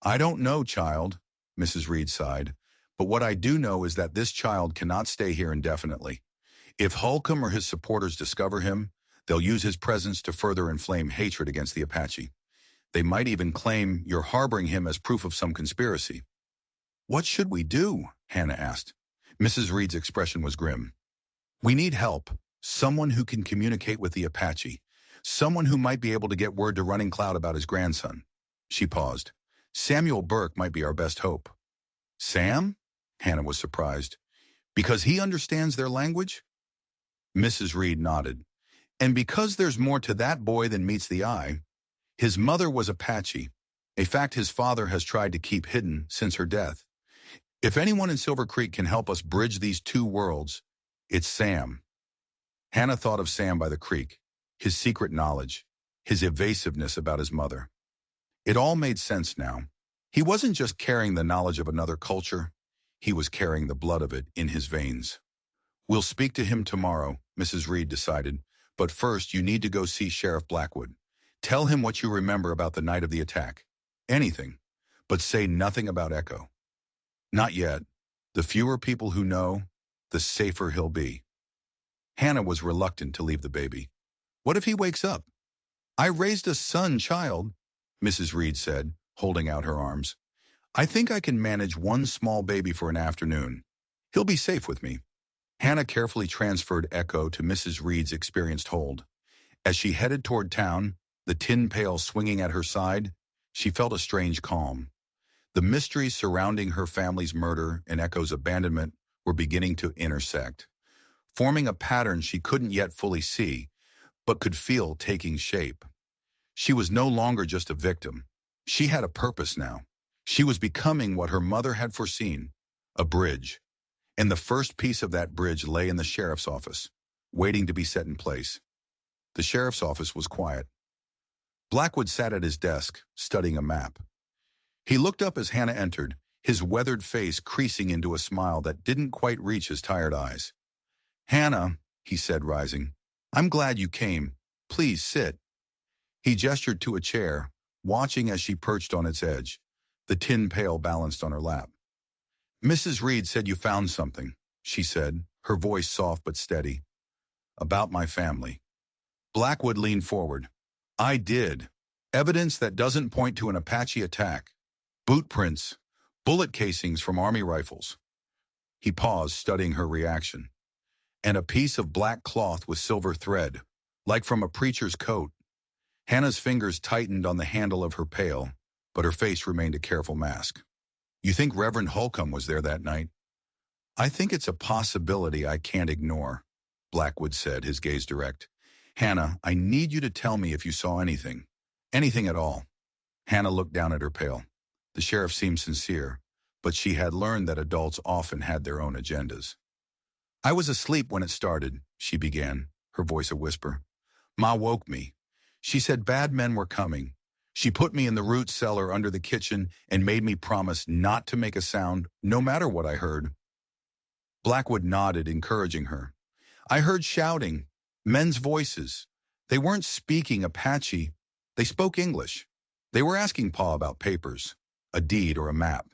I don't know, child, Mrs. Reed sighed. But what I do know is that this child cannot stay here indefinitely. If Holcomb or his supporters discover him, they'll use his presence to further inflame hatred against the Apache. They might even claim you're harboring him as proof of some conspiracy. What should we do? Hannah asked. Mrs. Reed's expression was grim. We need help. Someone who can communicate with the Apache. Someone who might be able to get word to Running Cloud about his grandson. She paused. Samuel Burke might be our best hope. Sam? Hannah was surprised. Because he understands their language? Mrs. Reed nodded. And because there's more to that boy than meets the eye, his mother was Apache, a fact his father has tried to keep hidden since her death. If anyone in Silver Creek can help us bridge these two worlds, it's Sam. Hannah thought of Sam by the creek, his secret knowledge, his evasiveness about his mother. It all made sense now. He wasn't just carrying the knowledge of another culture, he was carrying the blood of it in his veins. We'll speak to him tomorrow, Mrs. Reed decided, but first you need to go see Sheriff Blackwood. Tell him what you remember about the night of the attack. Anything, but say nothing about Echo. Not yet. The fewer people who know, the safer he'll be. Hannah was reluctant to leave the baby. What if he wakes up? I raised a son, child, Mrs. Reed said, holding out her arms. I think I can manage one small baby for an afternoon. He'll be safe with me. Hannah carefully transferred Echo to Mrs. Reed's experienced hold. As she headed toward town, the tin pail swinging at her side, she felt a strange calm. The mysteries surrounding her family's murder and Echo's abandonment were beginning to intersect, forming a pattern she couldn't yet fully see, but could feel taking shape. She was no longer just a victim. She had a purpose now. She was becoming what her mother had foreseen, a bridge. And the first piece of that bridge lay in the sheriff's office, waiting to be set in place. The sheriff's office was quiet. Blackwood sat at his desk, studying a map. He looked up as Hannah entered, his weathered face creasing into a smile that didn't quite reach his tired eyes. Hannah, he said, rising, I'm glad you came. Please sit. He gestured to a chair, watching as she perched on its edge, the tin pail balanced on her lap. Mrs. Reed said you found something, she said, her voice soft but steady. About my family. Blackwood leaned forward. I did. Evidence that doesn't point to an Apache attack. Boot prints, bullet casings from Army rifles. He paused, studying her reaction. And a piece of black cloth with silver thread, like from a preacher's coat. Hannah's fingers tightened on the handle of her pail, but her face remained a careful mask. You think Reverend Holcomb was there that night? I think it's a possibility I can't ignore, Blackwood said, his gaze direct. Hannah, I need you to tell me if you saw anything. Anything at all. Hannah looked down at her pail. The sheriff seemed sincere, but she had learned that adults often had their own agendas. I was asleep when it started, she began, her voice a whisper. Ma woke me. She said bad men were coming. She put me in the root cellar under the kitchen and made me promise not to make a sound, no matter what I heard. Blackwood nodded, encouraging her. I heard shouting, men's voices. They weren't speaking Apache. They spoke English. They were asking Pa about papers, a deed or a map.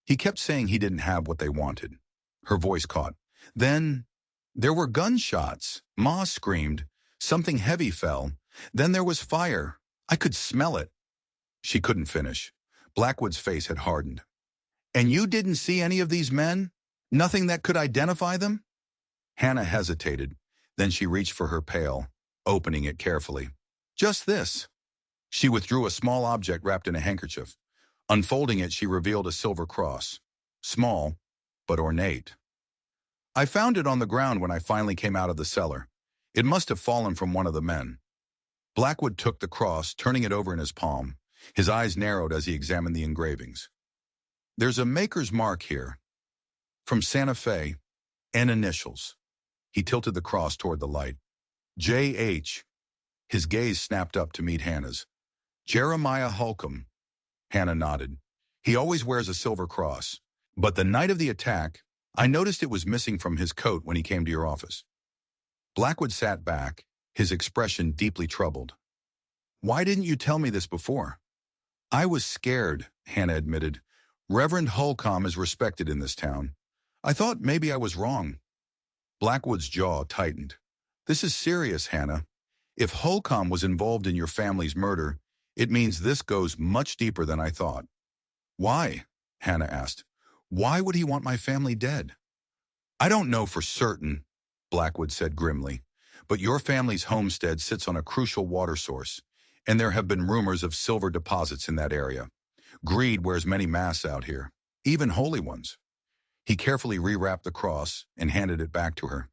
He kept saying he didn't have what they wanted. Her voice caught. Then there were gunshots. Ma screamed. Something heavy fell. Then there was fire. I could smell it. She couldn't finish. Blackwood's face had hardened. And you didn't see any of these men? Nothing that could identify them? Hannah hesitated. Then she reached for her pail, opening it carefully. Just this. She withdrew a small object wrapped in a handkerchief. Unfolding it, she revealed a silver cross. Small, but ornate. I found it on the ground when I finally came out of the cellar. It must have fallen from one of the men. Blackwood took the cross, turning it over in his palm. His eyes narrowed as he examined the engravings. There's a maker's mark here. From Santa Fe, and initials. He tilted the cross toward the light. J.H. His gaze snapped up to meet Hannah's. Jeremiah Holcomb. Hannah nodded. He always wears a silver cross. But the night of the attack, I noticed it was missing from his coat when he came to your office. Blackwood sat back, his expression deeply troubled. Why didn't you tell me this before? I was scared, Hannah admitted. Reverend Holcomb is respected in this town. I thought maybe I was wrong. Blackwood's jaw tightened. This is serious, Hannah. If Holcomb was involved in your family's murder, it means this goes much deeper than I thought. Why? Hannah asked. Why would he want my family dead? I don't know for certain, Blackwood said grimly, but your family's homestead sits on a crucial water source, and there have been rumors of silver deposits in that area. Greed wears many masks out here, even holy ones. He carefully rewrapped the cross and handed it back to her.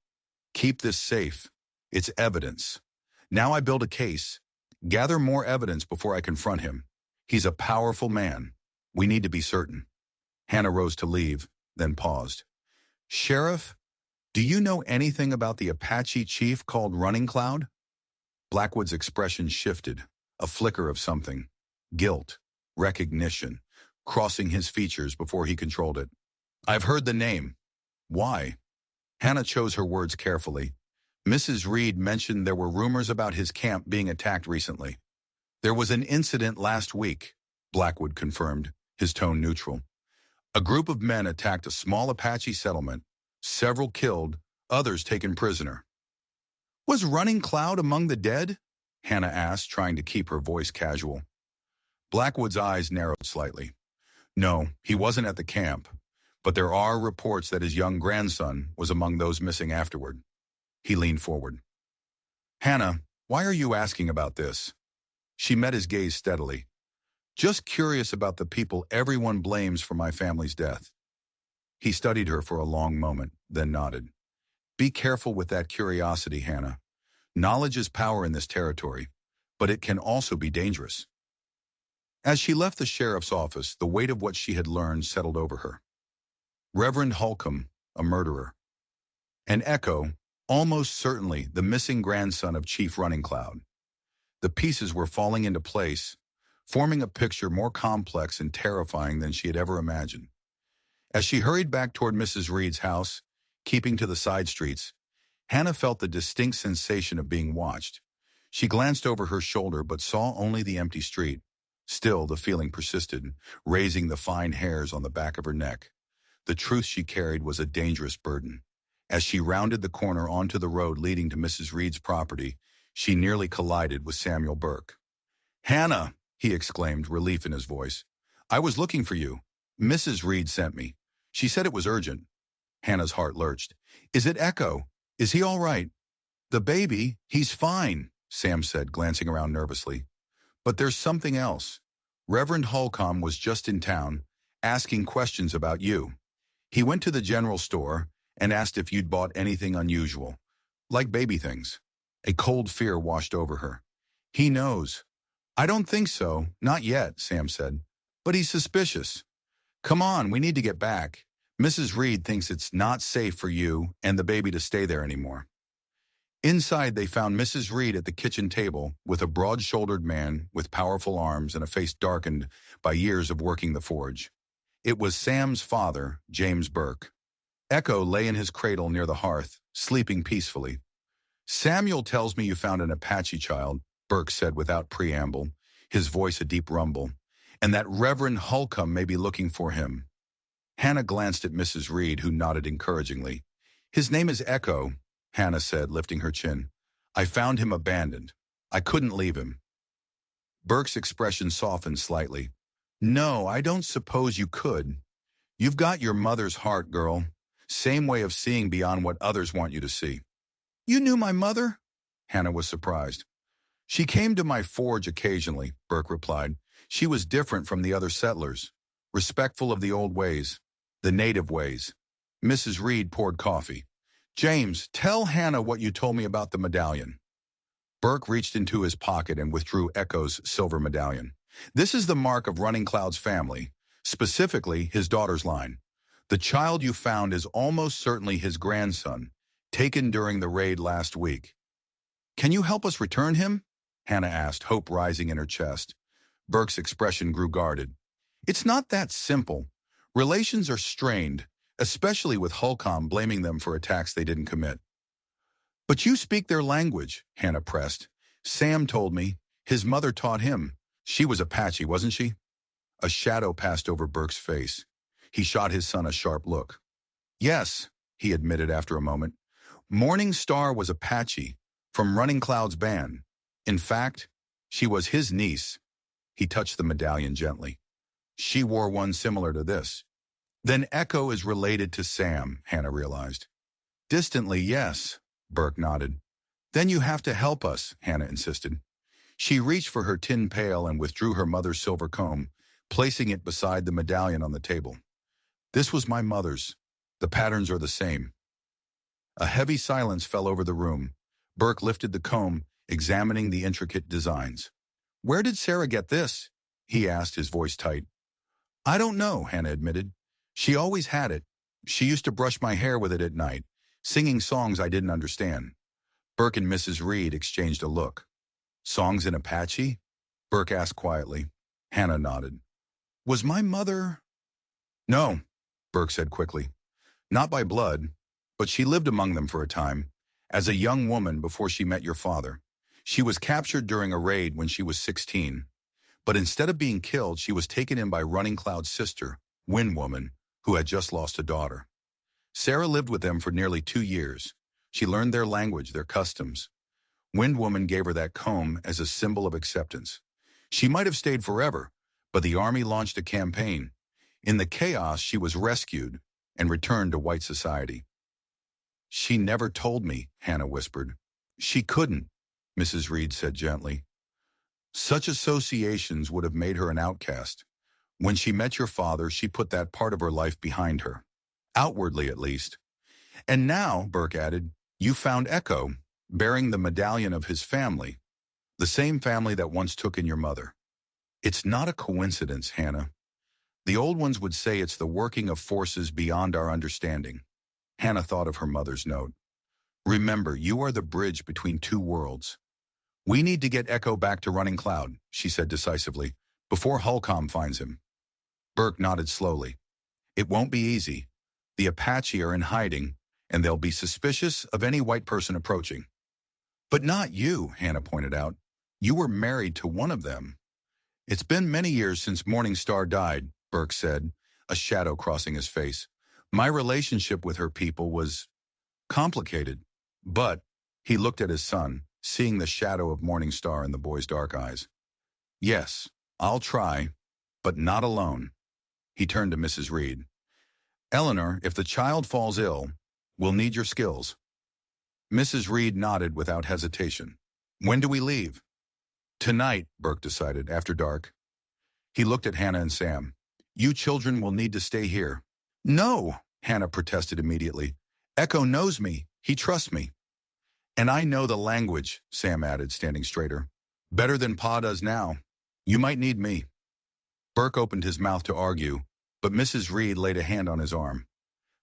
Keep this safe. It's evidence. Now I build a case. Gather more evidence before I confront him. He's a powerful man. We need to be certain. Hannah rose to leave, then paused. Sheriff, do you know anything about the Apache chief called Running Cloud? Blackwood's expression shifted, a flicker of something. Guilt, recognition, crossing his features before he controlled it. I've heard the name. Why? Hannah chose her words carefully. Mrs. Reed mentioned there were rumors about his camp being attacked recently. There was an incident last week, Blackwood confirmed, his tone neutral. A group of men attacked a small Apache settlement, several killed, others taken prisoner. Was Running Cloud among the dead? Hannah asked, trying to keep her voice casual. Blackwood's eyes narrowed slightly. No, he wasn't at the camp, but there are reports that his young grandson was among those missing afterward. He leaned forward. Hannah, why are you asking about this? She met his gaze steadily. Just curious about the people everyone blames for my family's death. He studied her for a long moment, then nodded. Be careful with that curiosity, Hannah. Knowledge is power in this territory, but it can also be dangerous. As she left the sheriff's office, the weight of what she had learned settled over her. Reverend Holcomb, a murderer. An echo, almost certainly the missing grandson of Chief Running Cloud. The pieces were falling into place, forming a picture more complex and terrifying than she had ever imagined. As she hurried back toward Mrs. Reed's house, keeping to the side streets, Hannah felt the distinct sensation of being watched. She glanced over her shoulder but saw only the empty street. Still, the feeling persisted, raising the fine hairs on the back of her neck. The truth she carried was a dangerous burden. As she rounded the corner onto the road leading to Mrs. Reed's property, she nearly collided with Samuel Burke. Hannah, he exclaimed, relief in his voice. I was looking for you. Mrs. Reed sent me. She said it was urgent. Hannah's heart lurched. Is it Echo? Is he all right? The baby, he's fine, Sam said, glancing around nervously. But there's something else. Reverend Holcomb was just in town, asking questions about you. He went to the general store and asked if you'd bought anything unusual, like baby things. A cold fear washed over her. He knows. I don't think so, not yet, Sam said. But he's suspicious. Come on, we need to get back. Mrs. Reed thinks it's not safe for you and the baby to stay there anymore. Inside, they found Mrs. Reed at the kitchen table with a broad-shouldered man with powerful arms and a face darkened by years of working the forge. It was Sam's father, James Burke. Echo lay in his cradle near the hearth, sleeping peacefully. Samuel tells me you found an Apache child, Burke said without preamble, his voice a deep rumble, and that Reverend Holcomb may be looking for him. Hannah glanced at Mrs. Reed, who nodded encouragingly. His name is Echo, Hannah said, lifting her chin. I found him abandoned. I couldn't leave him. Burke's expression softened slightly. No, I don't suppose you could. You've got your mother's heart, girl. Same way of seeing beyond what others want you to see. You knew my mother? Hannah was surprised. She came to my forge occasionally, Burke replied. She was different from the other settlers, respectful of the old ways, the native ways. Mrs. Reed poured coffee. James, tell Hannah what you told me about the medallion. Burke reached into his pocket and withdrew Echo's silver medallion. This is the mark of Running Cloud's family, specifically his daughter's line. The child you found is almost certainly his grandson, taken during the raid last week. Can you help us return him? Hannah asked, hope rising in her chest. Burke's expression grew guarded. It's not that simple. Relations are strained, especially with Holcomb blaming them for attacks they didn't commit. But you speak their language, Hannah pressed. Sam told me his mother taught him. She was Apache, wasn't she? A shadow passed over Burke's face. He shot his son a sharp look. Yes, he admitted after a moment. Morning Star was Apache, from Running Cloud's band. In fact, she was his niece. He touched the medallion gently. She wore one similar to this. Then Echo is related to Sam, Hannah realized. Distantly, yes, Burke nodded. Then you have to help us, Hannah insisted. She reached for her tin pail and withdrew her mother's silver comb, placing it beside the medallion on the table. This was my mother's. The patterns are the same. A heavy silence fell over the room. Burke lifted the comb, examining the intricate designs. Where did Sarah get this? He asked, his voice tight. I don't know, Hannah admitted. She always had it. She used to brush my hair with it at night, singing songs I didn't understand. Burke and Mrs. Reed exchanged a look. Songs in Apache? Burke asked quietly. Hannah nodded. Was my mother? No, Burke said quickly. Not by blood, but she lived among them for a time, as a young woman before she met your father. She was captured during a raid when she was 16. But instead of being killed, she was taken in by Running Cloud's sister, Wind Woman, who had just lost a daughter. Sarah lived with them for nearly 2 years. She learned their language, their customs. Wind Woman gave her that comb as a symbol of acceptance. She might have stayed forever, but the army launched a campaign. In the chaos, she was rescued and returned to white society. She never told me, Hannah whispered. She couldn't, Mrs. Reed said gently. Such associations would have made her an outcast. When she met your father, she put that part of her life behind her. Outwardly, at least. And now, Burke added, you found Echo, bearing the medallion of his family, the same family that once took in your mother. It's not a coincidence, Hannah. The old ones would say it's the working of forces beyond our understanding. Hannah thought of her mother's note. Remember, you are the bridge between two worlds. We need to get Echo back to Running Cloud, she said decisively, before Holcomb finds him. Burke nodded slowly. It won't be easy. The Apache are in hiding, and they'll be suspicious of any white person approaching. But not you, Hannah pointed out. You were married to one of them. It's been many years since Morning Star died, Burke said, a shadow crossing his face. My relationship with her people was complicated, but he looked at his son, seeing the shadow of Morning Star in the boy's dark eyes. Yes, I'll try, but not alone. He turned to Mrs. Reed. Eleanor, if the child falls ill, we'll need your skills. Mrs. Reed nodded without hesitation. When do we leave? Tonight, Burke decided, after dark. He looked at Hannah and Sam. You children will need to stay here. No, Hannah protested immediately. Echo knows me. He trusts me. And I know the language, Sam added, standing straighter. Better than Pa does now. You might need me. Burke opened his mouth to argue, but Mrs. Reed laid a hand on his arm.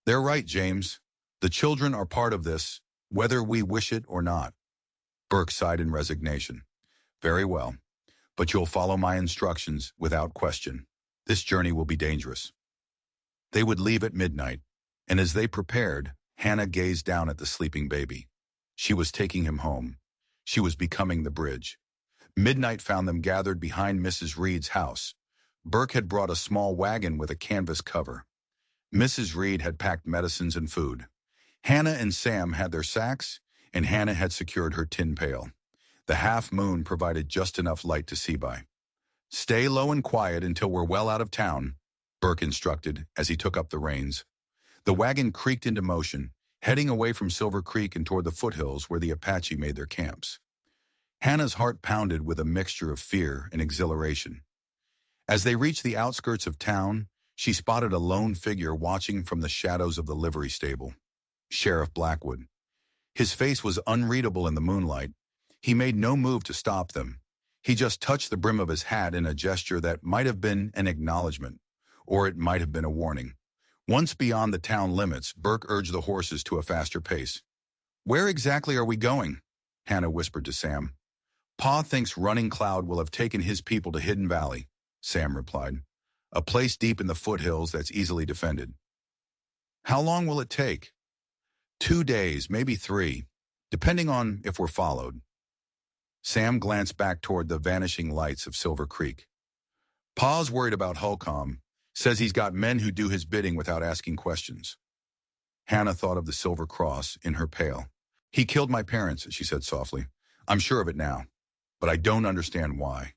They're right, James. The children are part of this, whether we wish it or not. Burke sighed in resignation. Very well, but you'll follow my instructions without question. This journey will be dangerous. They would leave at midnight, and as they prepared, Hannah gazed down at the sleeping baby. She was taking him home. She was becoming the bridge. Midnight found them gathered behind Mrs. Reed's house. Burke had brought a small wagon with a canvas cover. Mrs. Reed had packed medicines and food. Hannah and Sam had their sacks, and Hannah had secured her tin pail. The half moon provided just enough light to see by. "Stay low and quiet until we're well out of town," Burke instructed as he took up the reins. The wagon creaked into motion, heading away from Silver Creek and toward the foothills where the Apache made their camps. Hannah's heart pounded with a mixture of fear and exhilaration. As they reached the outskirts of town, she spotted a lone figure watching from the shadows of the livery stable. Sheriff Blackwood. His face was unreadable in the moonlight. He made no move to stop them. He just touched the brim of his hat in a gesture that might have been an acknowledgement, or it might have been a warning. Once beyond the town limits, Burke urged the horses to a faster pace. "Where exactly are we going?" Hannah whispered to Sam. "Pa thinks Running Cloud will have taken his people to Hidden Valley," Sam replied. "A place deep in the foothills that's easily defended." "How long will it take?" 2 days, maybe 3, depending on if we're followed." Sam glanced back toward the vanishing lights of Silver Creek. "Pa's worried about Holcomb. Says he's got men who do his bidding without asking questions." Hannah thought of the silver cross in her pail. "He killed my parents," she said softly. "I'm sure of it now, but I don't understand why."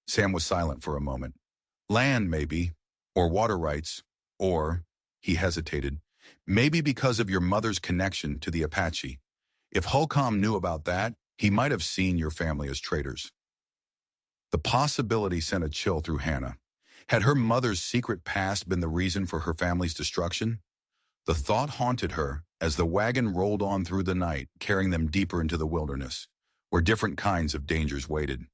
Sam was silent for a moment. "Land, maybe, or water rights, or," he hesitated, "maybe because of your mother's connection to the Apache. If Holcomb knew about that, he might have seen your family as traitors." The possibility sent a chill through Hannah. Had her mother's secret past been the reason for her family's destruction? The thought haunted her as the wagon rolled on through the night, carrying them deeper into the wilderness, where different kinds of dangers waited.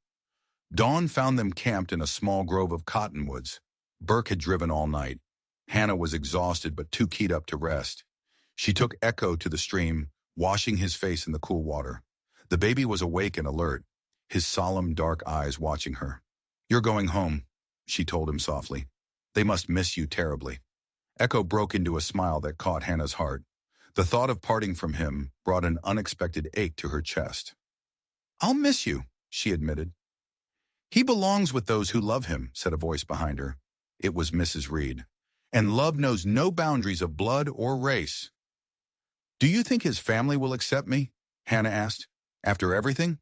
Dawn found them camped in a small grove of cottonwoods. Burke had driven all night. Hannah was exhausted but too keyed up to rest. She took Echo to the stream, washing his face in the cool water. The baby was awake and alert, his solemn, dark eyes watching her. "You're going home," she told him softly. "They must miss you terribly." Echo broke into a smile that caught Hannah's heart. The thought of parting from him brought an unexpected ache to her chest. "I'll miss you," she admitted. "He belongs with those who love him," said a voice behind her. It was Mrs. Reed. "And love knows no boundaries of blood or race." "Do you think his family will accept me?" Hannah asked. "After everything?"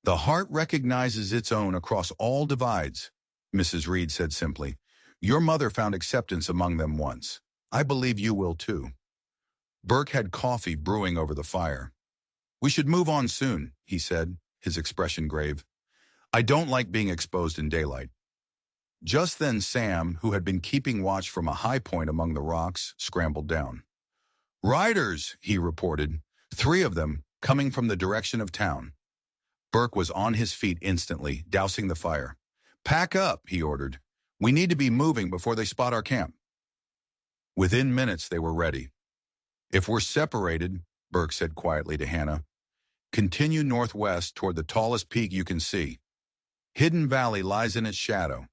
"The heart recognizes its own across all divides," Mrs. Reed said simply. "Your mother found acceptance among them once. I believe you will too." Burke had coffee brewing over the fire. "We should move on soon," he said, his expression grave. "I don't like being exposed in daylight." Just then Sam, who had been keeping watch from a high point among the rocks, scrambled down. "Riders," he reported, 3 of them, coming from the direction of town. Burke was on his feet instantly, dousing the fire. "Pack up," he ordered. "We need to be moving before they spot our camp." Within minutes they were ready. "If we're separated," Burke said quietly to Hannah, "continue northwest toward the tallest peak you can see. Hidden Valley lies in its shadow.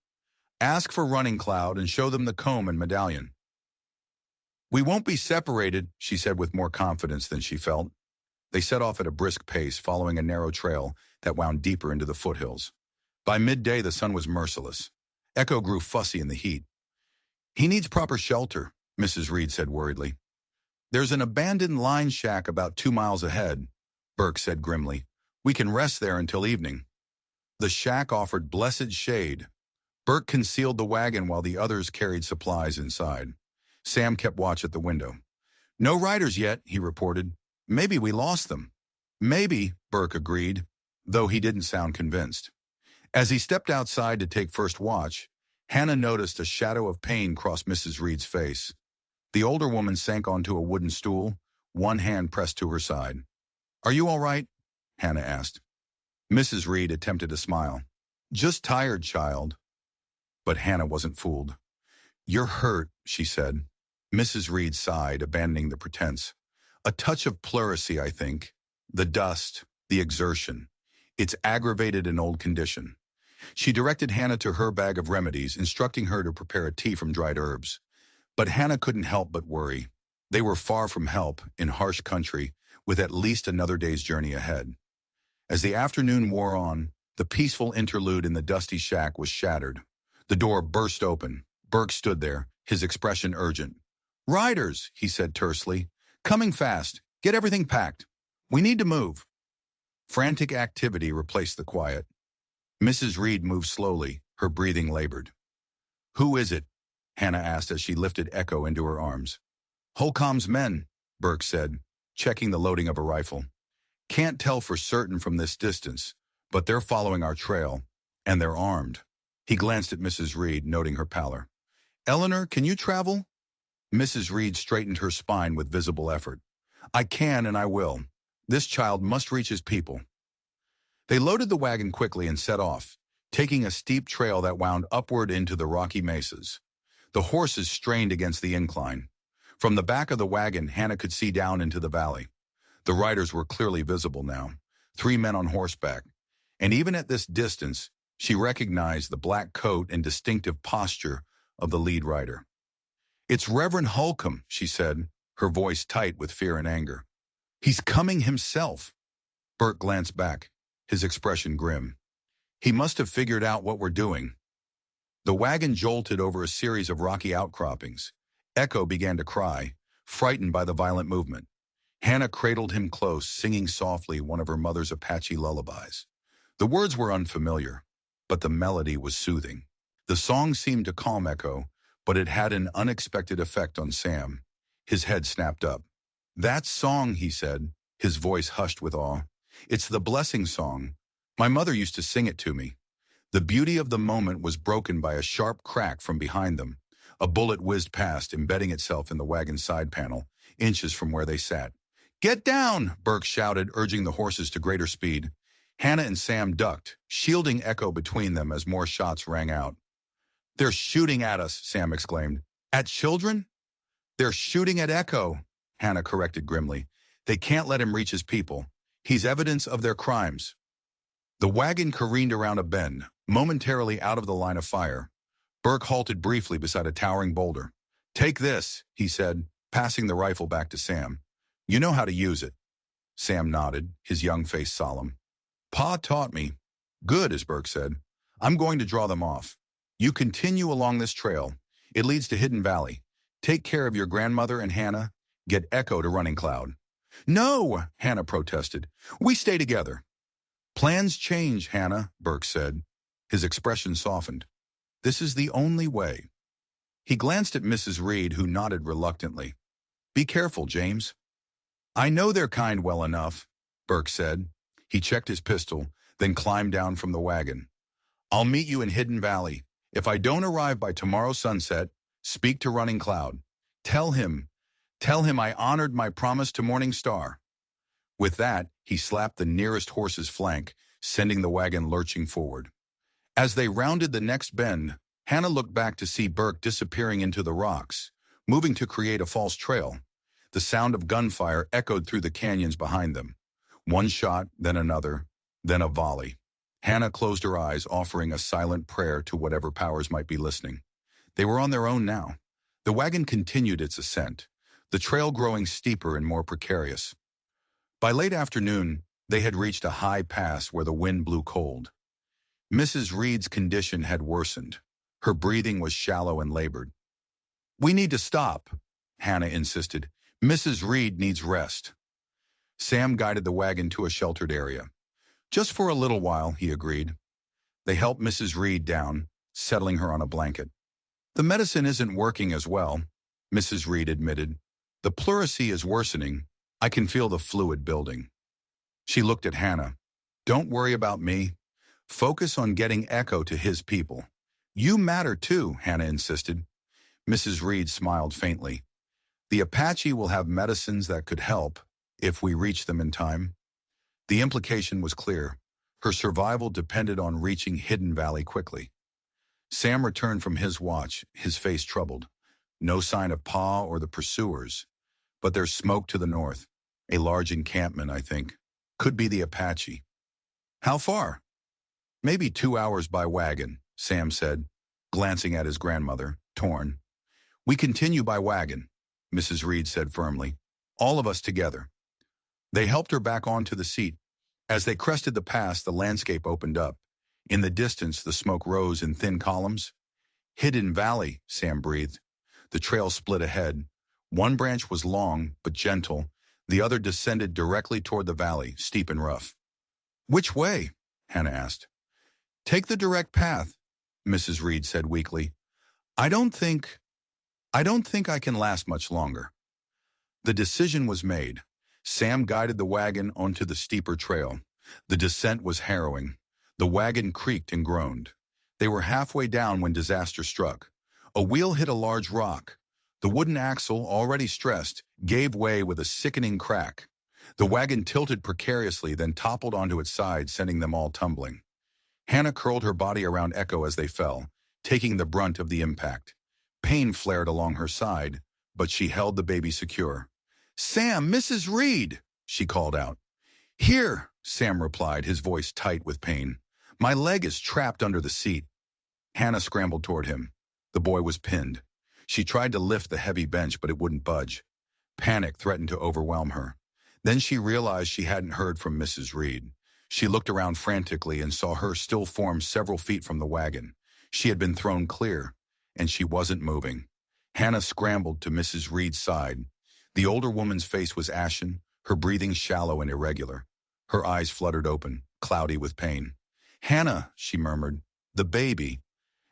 Ask for Running Cloud and show them the comb and medallion." "We won't be separated," she said with more confidence than she felt. They set off at a brisk pace, following a narrow trail that wound deeper into the foothills. By midday, the sun was merciless. Echo grew fussy in the heat. "He needs proper shelter," Mrs. Reed said worriedly. "There's an abandoned line shack about 2 miles ahead," Burke said grimly. "We can rest there until evening." The shack offered blessed shade. Burke concealed the wagon while the others carried supplies inside. Sam kept watch at the window. "No riders yet," he reported. "Maybe we lost them." "Maybe," Burke agreed, though he didn't sound convinced. As he stepped outside to take first watch, Hannah noticed a shadow of pain cross Mrs. Reed's face. The older woman sank onto a wooden stool, one hand pressed to her side. "Are you all right?" Hannah asked. Mrs. Reed attempted a smile. "Just tired, child." But Hannah wasn't fooled. "You're hurt," she said. Mrs. Reed sighed, abandoning the pretense. "A touch of pleurisy, I think. The dust, the exertion. It's aggravated an old condition." She directed Hannah to her bag of remedies, instructing her to prepare a tea from dried herbs. But Hannah couldn't help but worry. They were far from help, in harsh country, with at least another day's journey ahead. As the afternoon wore on, the peaceful interlude in the dusty shack was shattered. The door burst open. Burke stood there, his expression urgent. "Riders," he said tersely. "Coming fast. Get everything packed. We need to move." Frantic activity replaced the quiet. Mrs. Reed moved slowly, her breathing labored. "Who is it?" Hannah asked as she lifted Echo into her arms. "Holcomb's men," Burke said, checking the loading of a rifle. "Can't tell for certain from this distance, but they're following our trail, and they're armed." He glanced at Mrs. Reed, noting her pallor. "Eleanor, can you travel?" Mrs. Reed straightened her spine with visible effort. "I can and I will. This child must reach his people." They loaded the wagon quickly and set off, taking a steep trail that wound upward into the rocky mesas. The horses strained against the incline. From the back of the wagon, Hannah could see down into the valley. The riders were clearly visible now, 3 men on horseback. And even at this distance, she recognized the black coat and distinctive posture of the lead rider. "It's Reverend Holcomb," she said, her voice tight with fear and anger. "He's coming himself." Bert glanced back, his expression grim. "He must have figured out what we're doing." The wagon jolted over a series of rocky outcroppings. Echo began to cry, frightened by the violent movement. Hannah cradled him close, singing softly one of her mother's Apache lullabies. The words were unfamiliar, but the melody was soothing. The song seemed to calm Echo, but it had an unexpected effect on Sam. His head snapped up. "That song," he said, his voice hushed with awe. "It's the blessing song. My mother used to sing it to me." The beauty of the moment was broken by a sharp crack from behind them. A bullet whizzed past, embedding itself in the wagon's side panel, inches from where they sat. "Get down!" Burke shouted, urging the horses to greater speed. Hannah and Sam ducked, shielding Echo between them as more shots rang out. "They're shooting at us," Sam exclaimed. "At children?" "They're shooting at Echo," Hannah corrected grimly. "They can't let him reach his people. He's evidence of their crimes." The wagon careened around a bend, momentarily out of the line of fire. Burke halted briefly beside a towering boulder. "Take this," he said, passing the rifle back to Sam. "You know how to use it." Sam nodded, his young face solemn. "Pa taught me." "Good," as Burke said. "I'm going to draw them off. You continue along this trail. It leads to Hidden Valley. Take care of your grandmother and Hannah. Get Echo to Running Cloud." "No," Hannah protested. "We stay together." "Plans change, Hannah," Burke said. His expression softened. "This is the only way." He glanced at Mrs. Reed, who nodded reluctantly. "Be careful, James." "I know their kind well enough," Burke said. He checked his pistol, then climbed down from the wagon. "I'll meet you in Hidden Valley. If I don't arrive by tomorrow sunset, speak to Running Cloud. Tell him I honored my promise to Morning Star." With that, he slapped the nearest horse's flank, sending the wagon lurching forward. As they rounded the next bend, Hannah looked back to see Burke disappearing into the rocks, moving to create a false trail. The sound of gunfire echoed through the canyons behind them. One shot, then another, then a volley. Hannah closed her eyes, offering a silent prayer to whatever powers might be listening. They were on their own now. The wagon continued its ascent, the trail growing steeper and more precarious. By late afternoon, they had reached a high pass where the wind blew cold. Mrs. Reed's condition had worsened. Her breathing was shallow and labored. "We need to stop," Hannah insisted. "Mrs. Reed needs rest." Sam guided the wagon to a sheltered area. "Just for a little while," he agreed. They helped Mrs. Reed down, settling her on a blanket. "The medicine isn't working as well," Mrs. Reed admitted. "The pleurisy is worsening. I can feel the fluid building." She looked at Hannah. "Don't worry about me. Focus on getting Echo to his people." "You matter too," Hannah insisted. Mrs. Reed smiled faintly. "The Apache will have medicines that could help, if we reach them in time." The implication was clear. Her survival depended on reaching Hidden Valley quickly. Sam returned from his watch, his face troubled. No sign of Pa or the pursuers. But there's smoke to the north. A large encampment, I think. Could be the Apache. "How far?" "Maybe 2 hours by wagon," Sam said, glancing at his grandmother, torn. "We continue by wagon," Mrs. Reed said firmly. "All of us together." They helped her back onto the seat. As they crested the pass, the landscape opened up. In the distance, the smoke rose in thin columns. Hidden Valley, Sam breathed. The trail split ahead. One branch was long, but gentle. The other descended directly toward the valley, steep and rough. Which way? Hannah asked. Take the direct path, Mrs. Reed said weakly. I don't think, I don't think I can last much longer. The decision was made. Sam guided the wagon onto the steeper trail. The descent was harrowing. The wagon creaked and groaned. They were halfway down when disaster struck. A wheel hit a large rock. The wooden axle, already stressed, gave way with a sickening crack. The wagon tilted precariously, then toppled onto its side, sending them all tumbling. Hannah curled her body around Echo as they fell, taking the brunt of the impact. Pain flared along her side, but she held the baby secure. Sam, Mrs. Reed, she called out. Here, Sam replied, his voice tight with pain. My leg is trapped under the seat. Hannah scrambled toward him. The boy was pinned. She tried to lift the heavy bench, but it wouldn't budge. Panic threatened to overwhelm her. Then she realized she hadn't heard from Mrs. Reed. She looked around frantically and saw her still form several feet from the wagon. She had been thrown clear, and she wasn't moving. Hannah scrambled to Mrs. Reed's side. The older woman's face was ashen, her breathing shallow and irregular. Her eyes fluttered open, cloudy with pain. Hannah, she murmured, the baby.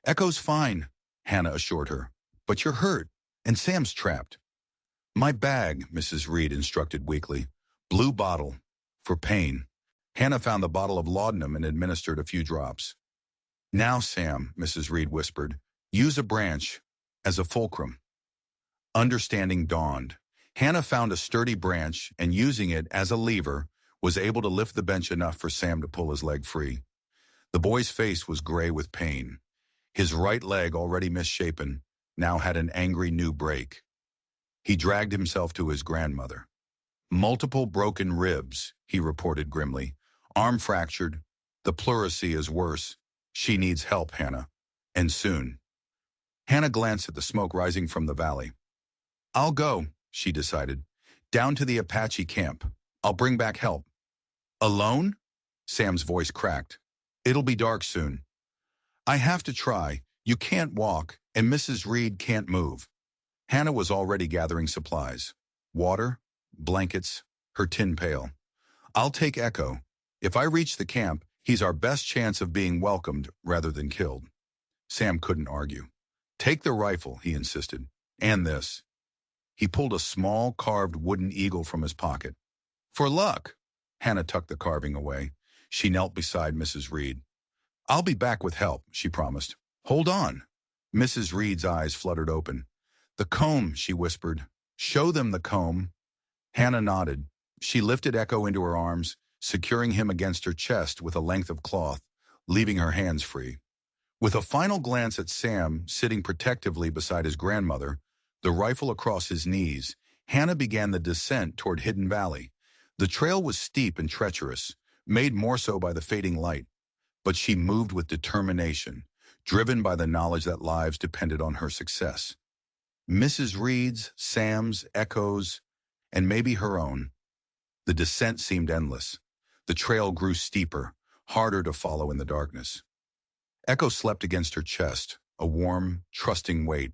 Echo's fine, Hannah assured her. But you're hurt, and Sam's trapped. My bag, Mrs. Reed instructed weakly. Blue bottle. For pain. Hannah found the bottle of laudanum and administered a few drops. Now, Sam, Mrs. Reed whispered, use a branch as a fulcrum. Understanding dawned. Hannah found a sturdy branch and, using it as a lever, was able to lift the bench enough for Sam to pull his leg free. The boy's face was gray with pain. His right leg, already misshapen, now had an angry new break. He dragged himself to his grandmother. Multiple broken ribs, he reported grimly. Arm fractured. The pleurisy is worse. She needs help, Hannah. And soon. Hannah glanced at the smoke rising from the valley. I'll go, she decided. Down to the Apache camp. I'll bring back help. Alone? Sam's voice cracked. It'll be dark soon. I have to try. You can't walk, and Mrs. Reed can't move. Hannah was already gathering supplies. Water, blankets, her tin pail. I'll take Echo. If I reach the camp, he's our best chance of being welcomed rather than killed. Sam couldn't argue. Take the rifle, he insisted. And this. He pulled a small, carved wooden eagle from his pocket. For luck. Hannah tucked the carving away. She knelt beside Mrs. Reed. I'll be back with help, she promised. Hold on. Mrs. Reed's eyes fluttered open. The comb, she whispered. Show them the comb. Hannah nodded. She lifted Echo into her arms, securing him against her chest with a length of cloth, leaving her hands free. With a final glance at Sam, sitting protectively beside his grandmother, the rifle across his knees, Hannah began the descent toward Hidden Valley. The trail was steep and treacherous, made more so by the fading light, but she moved with determination, driven by the knowledge that lives depended on her success. Mrs. Reed's, Sam's, Echo's, and maybe her own. The descent seemed endless. The trail grew steeper, harder to follow in the darkness. Echo slept against her chest, a warm, trusting weight.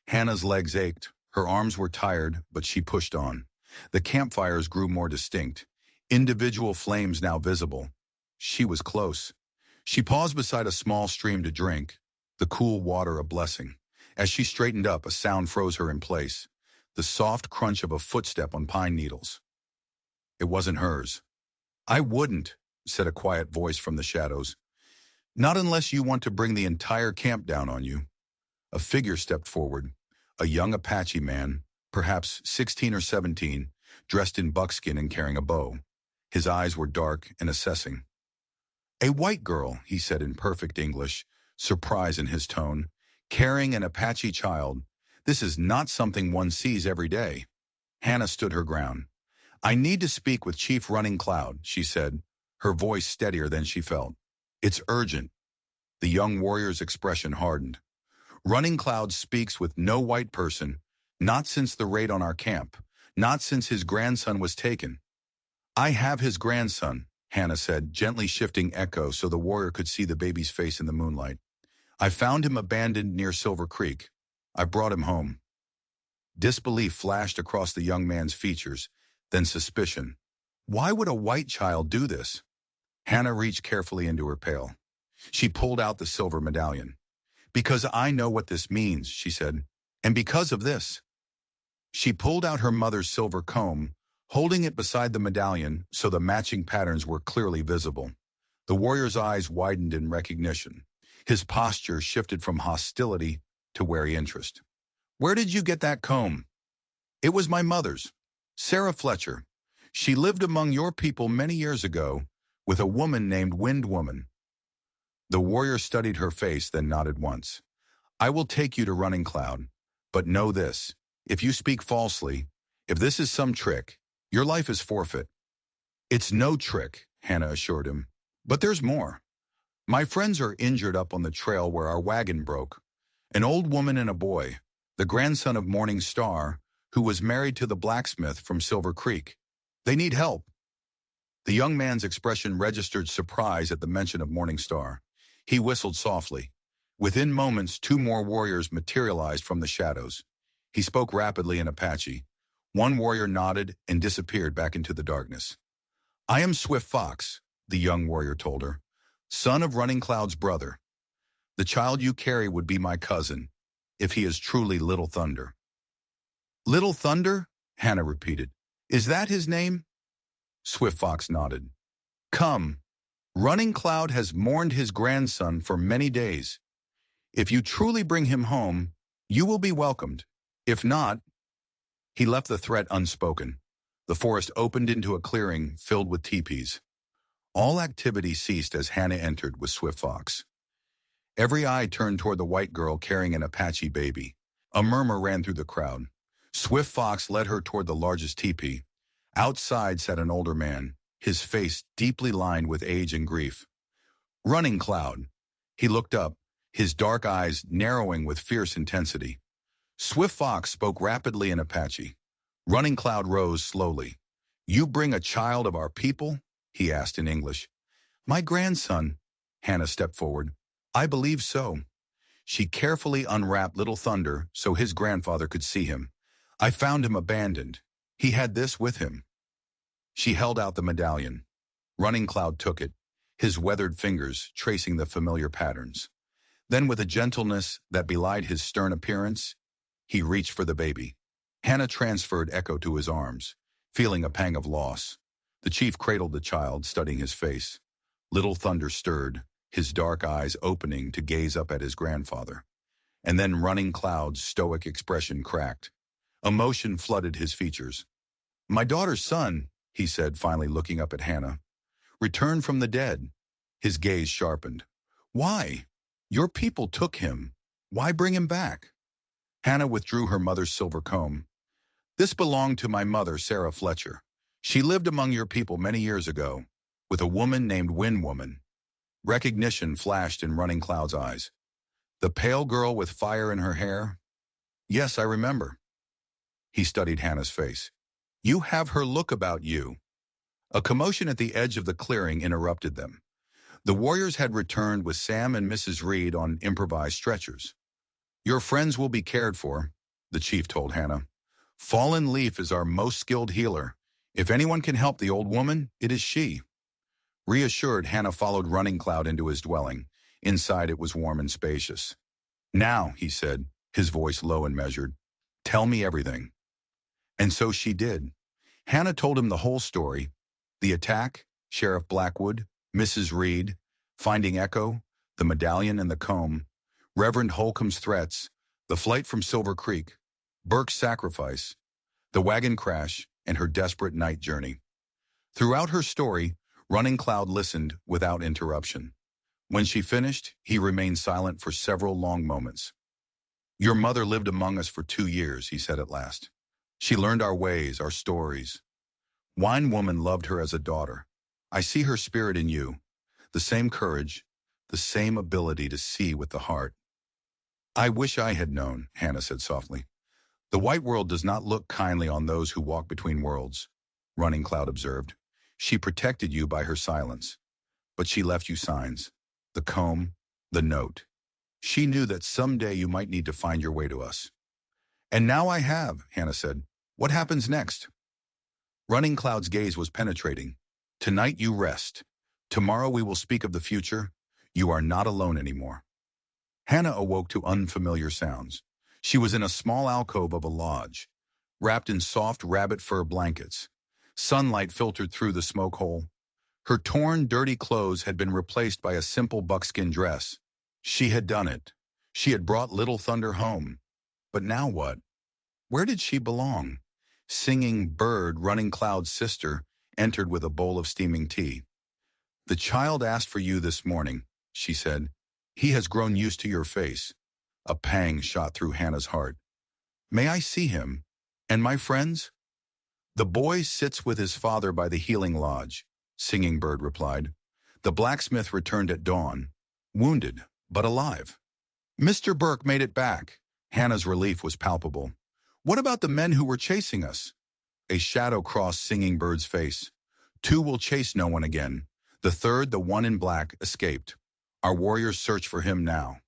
Hannah's legs ached. Her arms were tired, but she pushed on. The campfires grew more distinct, individual flames now visible. She was close. She paused beside a small stream to drink, the cool water a blessing. As she straightened up, a sound froze her in place, the soft crunch of a footstep on pine needles. It wasn't hers. I wouldn't, said a quiet voice from the shadows. Not unless you want to bring the entire camp down on you. A figure stepped forward, a young Apache man, perhaps 16 or 17, dressed in buckskin and carrying a bow. His eyes were dark and assessing. A white girl, he said in perfect English, surprise in his tone, carrying an Apache child. This is not something one sees every day. Hannah stood her ground. I need to speak with Chief Running Cloud, she said, her voice steadier than she felt. It's urgent. The young warrior's expression hardened. Running Cloud speaks with no white person, not since the raid on our camp, not since his grandson was taken. I have his grandson, Hannah said, gently shifting Echo so the warrior could see the baby's face in the moonlight. I found him abandoned near Silver Creek. I brought him home. Disbelief flashed across the young man's features, then suspicion. Why would a white child do this? Hannah reached carefully into her pail. She pulled out the silver medallion. Because I know what this means, she said. And because of this. She pulled out her mother's silver comb, holding it beside the medallion so the matching patterns were clearly visible. The warrior's eyes widened in recognition. His posture shifted from hostility to wary interest. Where did you get that comb? It was my mother's, Sarah Fletcher. She lived among your people many years ago with a woman named Wind Woman. The warrior studied her face, then nodded once. I will take you to Running Cloud, but know this. If you speak falsely, if this is some trick, your life is forfeit. It's no trick, Hannah assured him. But there's more. My friends are injured up on the trail where our wagon broke. An old woman and a boy, the grandson of Morning Star, who was married to the blacksmith from Silver Creek. They need help. The young man's expression registered surprise at the mention of Morning Star. He whistled softly. Within moments, two more warriors materialized from the shadows. He spoke rapidly in Apache. One warrior nodded and disappeared back into the darkness. I am Swift Fox, the young warrior told her, son of Running Cloud's brother. The child you carry would be my cousin, if he is truly Little Thunder. Little Thunder? Hannah repeated. Is that his name? Swift Fox nodded. Come. Running Cloud has mourned his grandson for many days. If you truly bring him home, you will be welcomed. If not, he left the threat unspoken. The forest opened into a clearing filled with teepees. All activity ceased as Hannah entered with Swift Fox. Every eye turned toward the white girl carrying an Apache baby. A murmur ran through the crowd. Swift Fox led her toward the largest teepee. Outside sat an older man, his face deeply lined with age and grief. Running Cloud. He looked up, his dark eyes narrowing with fierce intensity. Swift Fox spoke rapidly in Apache. Running Cloud rose slowly. You bring a child of our people? He asked in English. My grandson. Hannah stepped forward. I believe so. She carefully unwrapped Little Thunder so his grandfather could see him. I found him abandoned. He had this with him. She held out the medallion. Running Cloud took it, his weathered fingers tracing the familiar patterns. Then with a gentleness that belied his stern appearance, he reached for the baby. Hannah transferred Echo to his arms, feeling a pang of loss. The chief cradled the child, studying his face. Little Thunder stirred, his dark eyes opening to gaze up at his grandfather. And then Running Cloud's stoic expression cracked. Emotion flooded his features. My daughter's son, he said, finally looking up at Hannah, returned from the dead. His gaze sharpened. Why? Your people took him. Why bring him back? Hannah withdrew her mother's silver comb. This belonged to my mother, Sarah Fletcher. She lived among your people many years ago, with a woman named Wind Woman. Recognition flashed in Running Cloud's eyes. The pale girl with fire in her hair? Yes, I remember. He studied Hannah's face. You have her look about you. A commotion at the edge of the clearing interrupted them. The warriors had returned with Sam and Mrs. Reed on improvised stretchers. Your friends will be cared for, the chief told Hannah. Fallen Leaf is our most skilled healer. If anyone can help the old woman, it is she. Reassured, Hannah followed Running Cloud into his dwelling. Inside it was warm and spacious. Now, he said, his voice low and measured, tell me everything. And so she did. Hannah told him the whole story. The attack, Sheriff Blackwood, Mrs. Reed, finding Echo, the medallion and the comb, Reverend Holcomb's threats, the flight from Silver Creek, Burke's sacrifice, the wagon crash, and her desperate night journey. Throughout her story, Running Cloud listened without interruption. When she finished, he remained silent for several long moments. Your mother lived among us for 2 years, he said at last. She learned our ways, our stories. Wine Woman loved her as a daughter. I see her spirit in you, the same courage, the same ability to see with the heart. I wish I had known, Hannah said softly. The white world does not look kindly on those who walk between worlds, Running Cloud observed. She protected you by her silence, but she left you signs. The comb, the note. She knew that someday you might need to find your way to us. And now I have, Hannah said. What happens next? Running Cloud's gaze was penetrating. Tonight you rest. Tomorrow we will speak of the future. You are not alone anymore. Hannah awoke to unfamiliar sounds. She was in a small alcove of a lodge, wrapped in soft rabbit fur blankets. Sunlight filtered through the smoke hole. Her torn, dirty clothes had been replaced by a simple buckskin dress. She had done it. She had brought Little Thunder home. But now what? Where did she belong? Singing Bird, Running Cloud's sister, entered with a bowl of steaming tea. The child asked for you this morning, she said. He has grown used to your face. A pang shot through Hannah's heart. May I see him? And my friends? The boy sits with his father by the healing lodge, Singing Bird replied. The blacksmith returned at dawn, wounded, but alive. Mr. Burke made it back. Hannah's relief was palpable. What about the men who were chasing us? A shadow crossed Singing Bird's face. Two will chase no one again. The third, the one in black, escaped. Our warriors search for him now.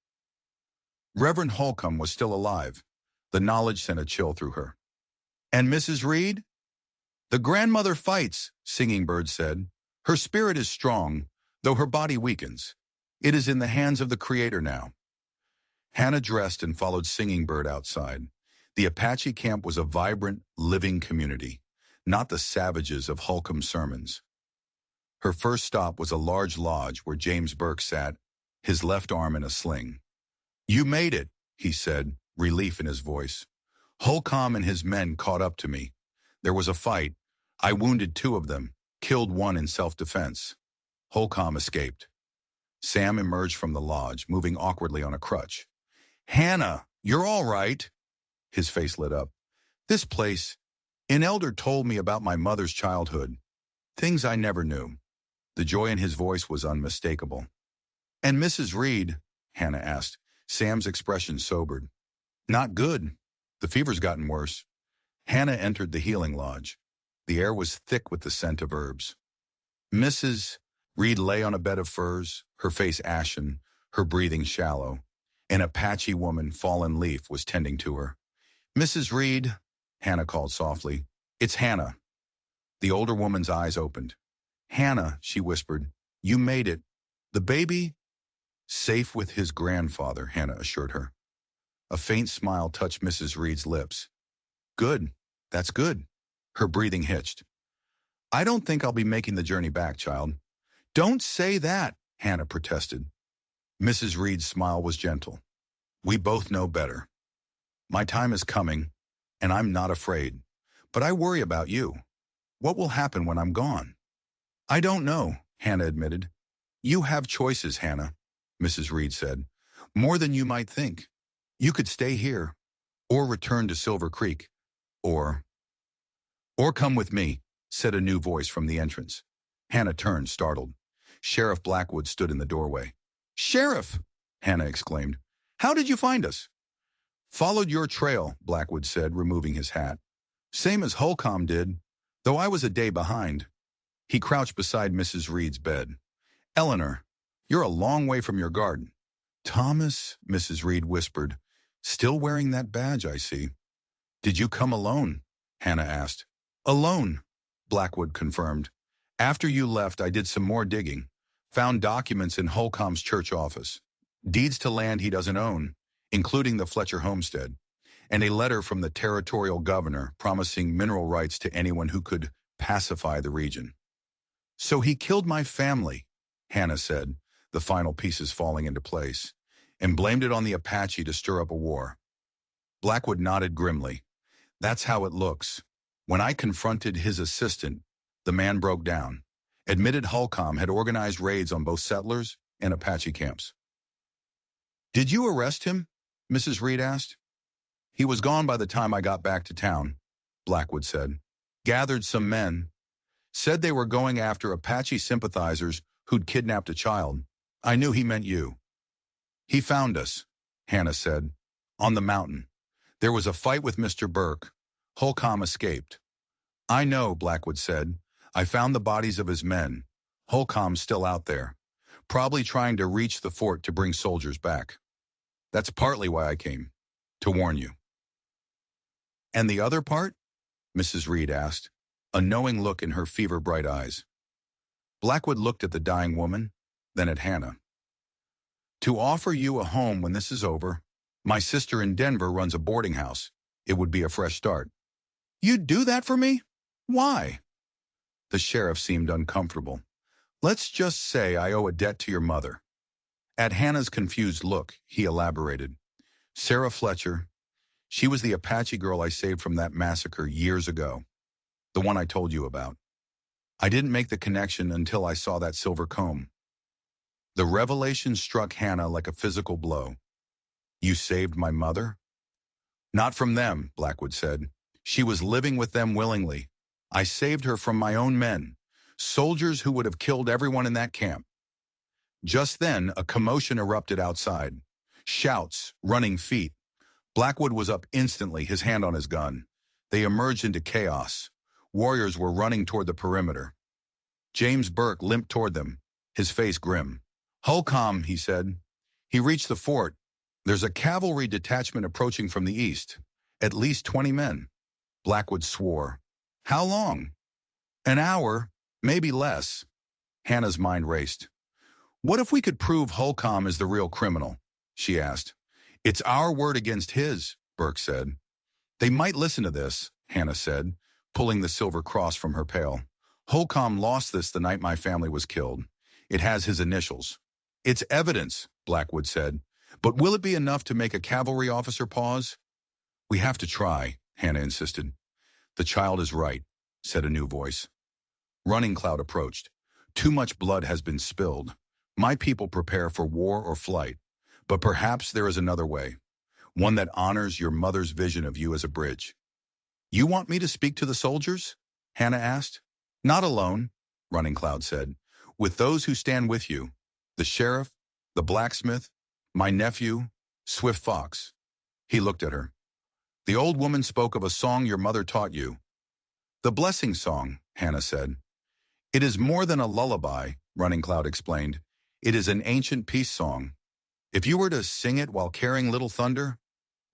Reverend Holcomb was still alive. The knowledge sent a chill through her. And Mrs. Reed? The grandmother fights, Singing Bird said. Her spirit is strong, though her body weakens. It is in the hands of the Creator now. Hannah dressed and followed Singing Bird outside. The Apache camp was a vibrant, living community, not the savages of Holcomb's sermons. Her first stop was a large lodge where James Burke sat, his left arm in a sling. You made it, he said, relief in his voice. Holcomb and his men caught up to me. There was a fight. I wounded two of them, killed one in self-defense. Holcomb escaped. Sam emerged from the lodge, moving awkwardly on a crutch. Hannah, you're all right. His face lit up. This place, an elder told me about my mother's childhood. Things I never knew. The joy in his voice was unmistakable. And Mrs. Reed? Hannah asked. Sam's expression sobered. Not good. The fever's gotten worse. Hannah entered the healing lodge. The air was thick with the scent of herbs. Mrs. Reed lay on a bed of furs, her face ashen, her breathing shallow. An Apache woman, Fallen Leaf, was tending to her. Mrs. Reed, Hannah called softly. It's Hannah. The older woman's eyes opened. Hannah, she whispered, you made it. The baby? Safe with his grandfather, Hannah assured her. A faint smile touched Mrs. Reed's lips. Good. That's good. Her breathing hitched. I don't think I'll be making the journey back, child. Don't say that, Hannah protested. Mrs. Reed's smile was gentle. We both know better. My time is coming, and I'm not afraid. But I worry about you. What will happen when I'm gone? I don't know, Hannah admitted. You have choices, Hannah, Mrs. Reed said. More than you might think. You could stay here, or return to Silver Creek, or come with me, said a new voice from the entrance. Hannah turned, startled. Sheriff Blackwood stood in the doorway. Sheriff, Hannah exclaimed. How did you find us? Followed your trail, Blackwood said, removing his hat. Same as Holcomb did, though I was a day behind. He crouched beside Mrs. Reed's bed. Eleanor, you're a long way from your garden. Thomas, Mrs. Reed whispered. Still wearing that badge, I see. Did you come alone? Hannah asked. Alone, Blackwood confirmed. After you left, I did some more digging. Found documents in Holcomb's church office. Deeds to land he doesn't own, including the Fletcher homestead, and a letter from the territorial governor promising mineral rights to anyone who could pacify the region. So he killed my family, Hannah said, the final pieces falling into place, and blamed it on the Apache to stir up a war. Blackwood nodded grimly. That's how it looks. When I confronted his assistant, the man broke down, admitted Holcomb had organized raids on both settlers and Apache camps. Did you arrest him? Mrs. Reed asked. He was gone by the time I got back to town, Blackwood said. Gathered some men. Said they were going after Apache sympathizers who'd kidnapped a child. I knew he meant you. He found us, Hannah said, on the mountain. There was a fight with Mr. Burke. Holcomb escaped. I know, Blackwood said. I found the bodies of his men. Holcomb still out there, probably trying to reach the fort to bring soldiers back. That's partly why I came, to warn you. And the other part? Mrs. Reed asked, a knowing look in her fever-bright eyes. Blackwood looked at the dying woman, then at Hannah. To offer you a home when this is over. My sister in Denver runs a boarding house. It would be a fresh start. You'd do that for me? Why? The sheriff seemed uncomfortable. Let's just say I owe a debt to your mother. At Hannah's confused look, he elaborated. Sarah Fletcher, she was the Apache girl I saved from that massacre years ago. The one I told you about. I didn't make the connection until I saw that silver comb. The revelation struck Hannah like a physical blow. You saved my mother? Not from them, Blackwood said. She was living with them willingly. I saved her from my own men, soldiers who would have killed everyone in that camp. Just then, a commotion erupted outside. Shouts, running feet. Blackwood was up instantly, his hand on his gun. They emerged into chaos. Warriors were running toward the perimeter. James Burke limped toward them, his face grim. Holcomb, he said. He reached the fort. There's a cavalry detachment approaching from the east. At least 20 men. Blackwood swore. How long? An hour, maybe less. Hannah's mind raced. What if we could prove Holcomb is the real criminal? She asked. It's our word against his, Burke said. They might listen to this, Hannah said, pulling the silver cross from her pail. Holcomb lost this the night my family was killed. It has his initials. It's evidence, Blackwood said. But will it be enough to make a cavalry officer pause? We have to try, Hannah insisted. The child is right, said a new voice. Running Cloud approached. Too much blood has been spilled. My people prepare for war or flight. But perhaps there is another way. One that honors your mother's vision of you as a bridge. You want me to speak to the soldiers? Hannah asked. Not alone, Running Cloud said. With those who stand with you. The sheriff, the blacksmith, my nephew, Swift Fox. He looked at her. The old woman spoke of a song your mother taught you. The blessing song, Hannah said. It is more than a lullaby, Running Cloud explained. It is an ancient peace song. If you were to sing it while carrying Little Thunder,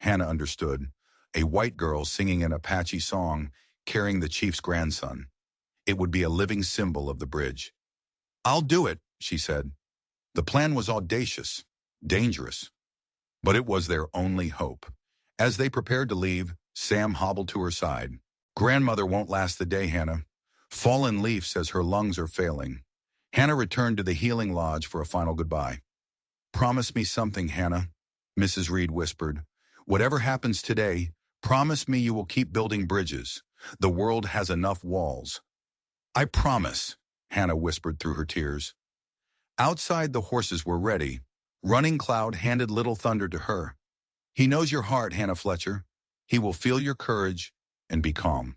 Hannah understood. A white girl singing an Apache song, carrying the chief's grandson. It would be a living symbol of the bridge. I'll do it, she said. The plan was audacious, dangerous, but it was their only hope. As they prepared to leave, Sam hobbled to her side. Grandmother won't last the day, Hannah. Fallen Leaf says her lungs are failing. Hannah returned to the healing lodge for a final goodbye. Promise me something, Hannah, Mrs. Reed whispered. Whatever happens today, promise me you will keep building bridges. The world has enough walls. I promise, Hannah whispered through her tears. Outside, the horses were ready. Running Cloud handed Little Thunder to her. He knows your heart, Hannah Fletcher. He will feel your courage and be calm.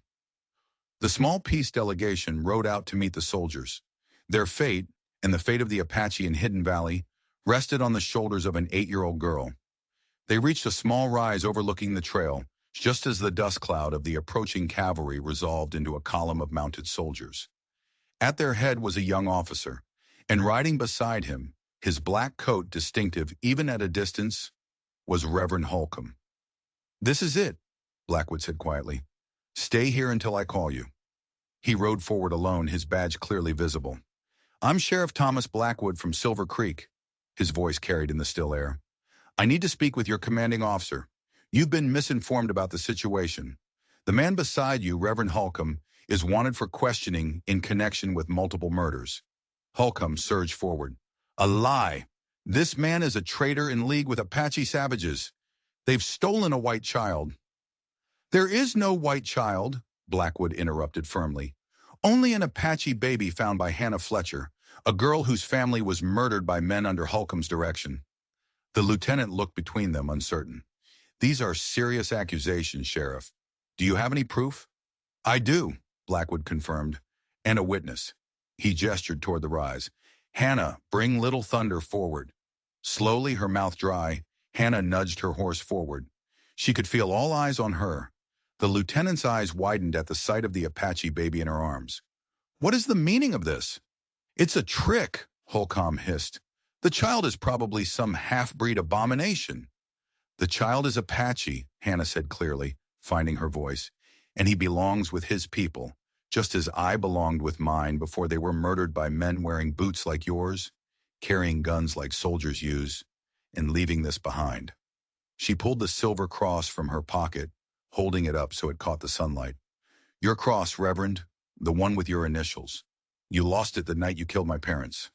The small peace delegation rode out to meet the soldiers. Their fate, and the fate of the Apache in Hidden Valley, rested on the shoulders of an 8-year-old girl. They reached a small rise overlooking the trail, just as the dust cloud of the approaching cavalry resolved into a column of mounted soldiers. At their head was a young officer, and riding beside him, his black coat distinctive even at a distance, was Reverend Holcomb. This is it, Blackwood said quietly. Stay here until I call you. He rode forward alone, his badge clearly visible. I'm Sheriff Thomas Blackwood from Silver Creek, his voice carried in the still air. I need to speak with your commanding officer. You've been misinformed about the situation. The man beside you, Reverend Holcomb, is wanted for questioning in connection with multiple murders. Holcomb surged forward. A lie. This man is a traitor in league with Apache savages. They've stolen a white child. There is no white child, Blackwood interrupted firmly. Only an Apache baby found by Hannah Fletcher, a girl whose family was murdered by men under Holcomb's direction. The lieutenant looked between them, uncertain. These are serious accusations, Sheriff. Do you have any proof? I do, Blackwood confirmed. And a witness. He gestured toward the rise. Hannah, bring Little Thunder forward. Slowly, her mouth dry, Hannah nudged her horse forward. She could feel all eyes on her. The lieutenant's eyes widened at the sight of the Apache baby in her arms. What is the meaning of this? It's a trick, Holcomb hissed. The child is probably some half-breed abomination. The child is Apache, Hannah said clearly, finding her voice, and he belongs with his people, just as I belonged with mine before they were murdered by men wearing boots like yours, carrying guns like soldiers use, and leaving this behind. She pulled the silver cross from her pocket, holding it up so it caught the sunlight. Your cross, Reverend, the one with your initials. You lost it the night you killed my parents.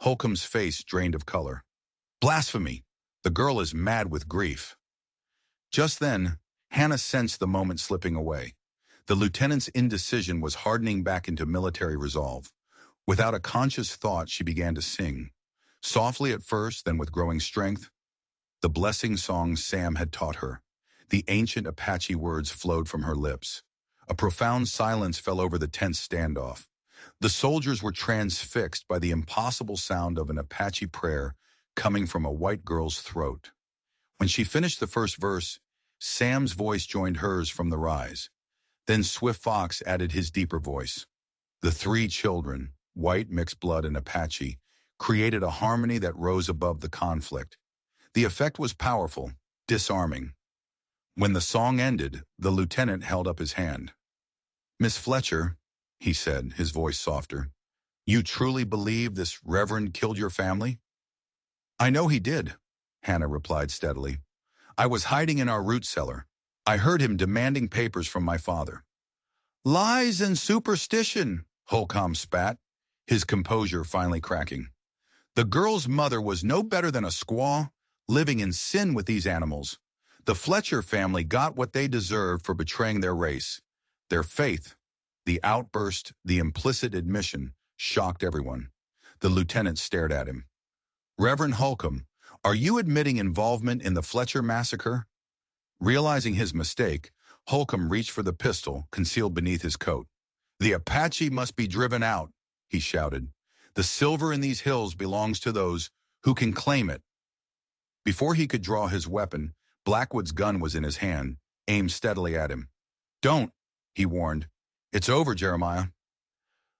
Holcomb's face drained of color. Blasphemy! The girl is mad with grief. Just then, Hannah sensed the moment slipping away. The lieutenant's indecision was hardening back into military resolve. Without a conscious thought, she began to sing. Softly at first, then with growing strength, the blessing song Sam had taught her. The ancient Apache words flowed from her lips. A profound silence fell over the tense standoff. The soldiers were transfixed by the impossible sound of an Apache prayer coming from a white girl's throat. When she finished the first verse, Sam's voice joined hers from the rise. Then Swift Fox added his deeper voice. The three children, white, mixed blood, and Apache, created a harmony that rose above the conflict. The effect was powerful, disarming. When the song ended, the lieutenant held up his hand. Miss Fletcher, he said, his voice softer, you truly believe this reverend killed your family? I know he did, Hannah replied steadily. I was hiding in our root cellar. I heard him demanding papers from my father. Lies and superstition, Holcomb spat, his composure finally cracking. The girl's mother was no better than a squaw, living in sin with these animals. The Fletcher family got what they deserved for betraying their race. Their faith, the outburst, the implicit admission, shocked everyone. The lieutenant stared at him. Reverend Holcomb, are you admitting involvement in the Fletcher massacre? Realizing his mistake, Holcomb reached for the pistol concealed beneath his coat. The Apache must be driven out, he shouted. The silver in these hills belongs to those who can claim it. Before he could draw his weapon, Blackwood's gun was in his hand, aimed steadily at him. Don't, he warned. It's over, Jeremiah.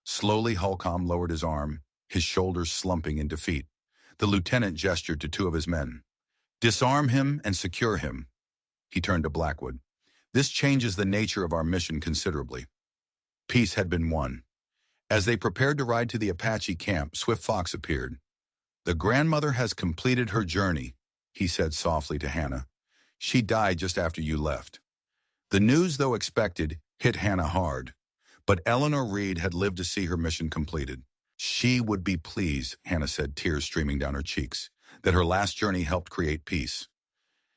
Slowly, Holcomb lowered his arm, his shoulders slumping in defeat. The lieutenant gestured to two of his men. Disarm him and secure him. He turned to Blackwood. This changes the nature of our mission considerably. Peace had been won. As they prepared to ride to the Apache camp, Swift Fox appeared. The grandmother has completed her journey, he said softly to Hannah. She died just after you left. The news, though expected, hit Hannah hard. But Eleanor Reed had lived to see her mission completed. She would be pleased, Hannah said, tears streaming down her cheeks, that her last journey helped create peace.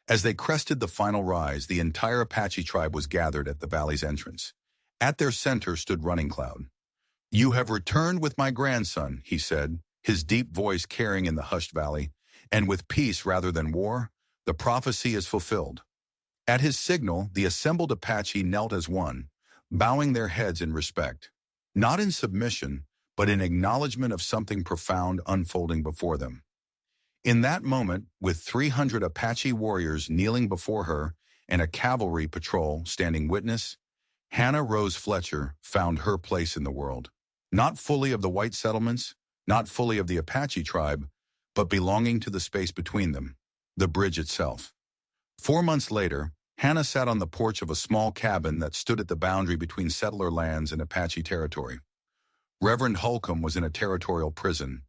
As they crested the final rise, the entire Apache tribe was gathered at the valley's entrance. At their center stood Running Cloud. You have returned with my grandson, he said, his deep voice carrying in the hushed valley, and with peace rather than war, the prophecy is fulfilled. At his signal, the assembled Apache knelt as one, bowing their heads in respect. Not in submission, but in acknowledgement of something profound unfolding before them. In that moment, with 300 Apache warriors kneeling before her and a cavalry patrol standing witness, Hannah Rose Fletcher found her place in the world. Not fully of the white settlements, not fully of the Apache tribe, but belonging to the space between them, the bridge itself. 4 months later, Hannah sat on the porch of a small cabin that stood at the boundary between settler lands and Apache territory. Reverend Holcomb was in a territorial prison.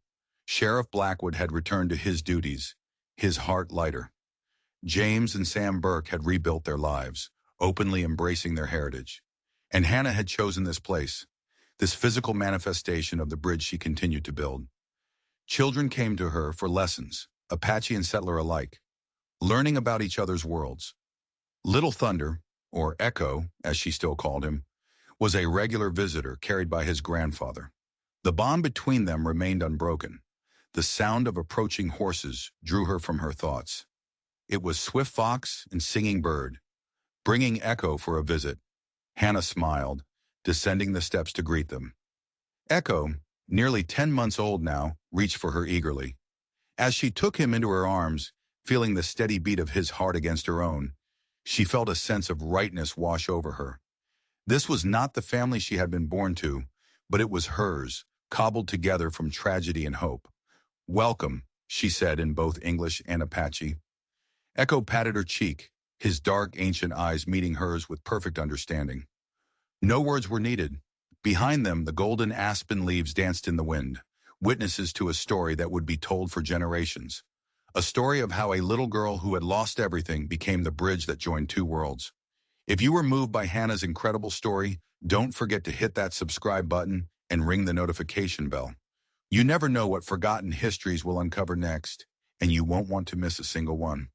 Sheriff Blackwood had returned to his duties, his heart lighter. James and Sam Burke had rebuilt their lives, openly embracing their heritage. And Hannah had chosen this place, this physical manifestation of the bridge she continued to build. Children came to her for lessons, Apache and settler alike, learning about each other's worlds. Little Thunder, or Echo, as she still called him, was a regular visitor carried by his grandfather. The bond between them remained unbroken. The sound of approaching horses drew her from her thoughts. It was Swift Fox and Singing Bird, bringing Echo for a visit. Hannah smiled, descending the steps to greet them. Echo, nearly 10 months old now, reached for her eagerly. As she took him into her arms, feeling the steady beat of his heart against her own, she felt a sense of rightness wash over her. This was not the family she had been born to, but it was hers, cobbled together from tragedy and hope. "Welcome," she said in both English and Apache. Echo patted her cheek, his dark, ancient eyes meeting hers with perfect understanding. No words were needed. Behind them, the golden aspen leaves danced in the wind, witnesses to a story that would be told for generations. A story of how a little girl who had lost everything became the bridge that joined two worlds. If you were moved by Hannah's incredible story, don't forget to hit that subscribe button and ring the notification bell. You never know what forgotten histories will uncover next, and you won't want to miss a single one.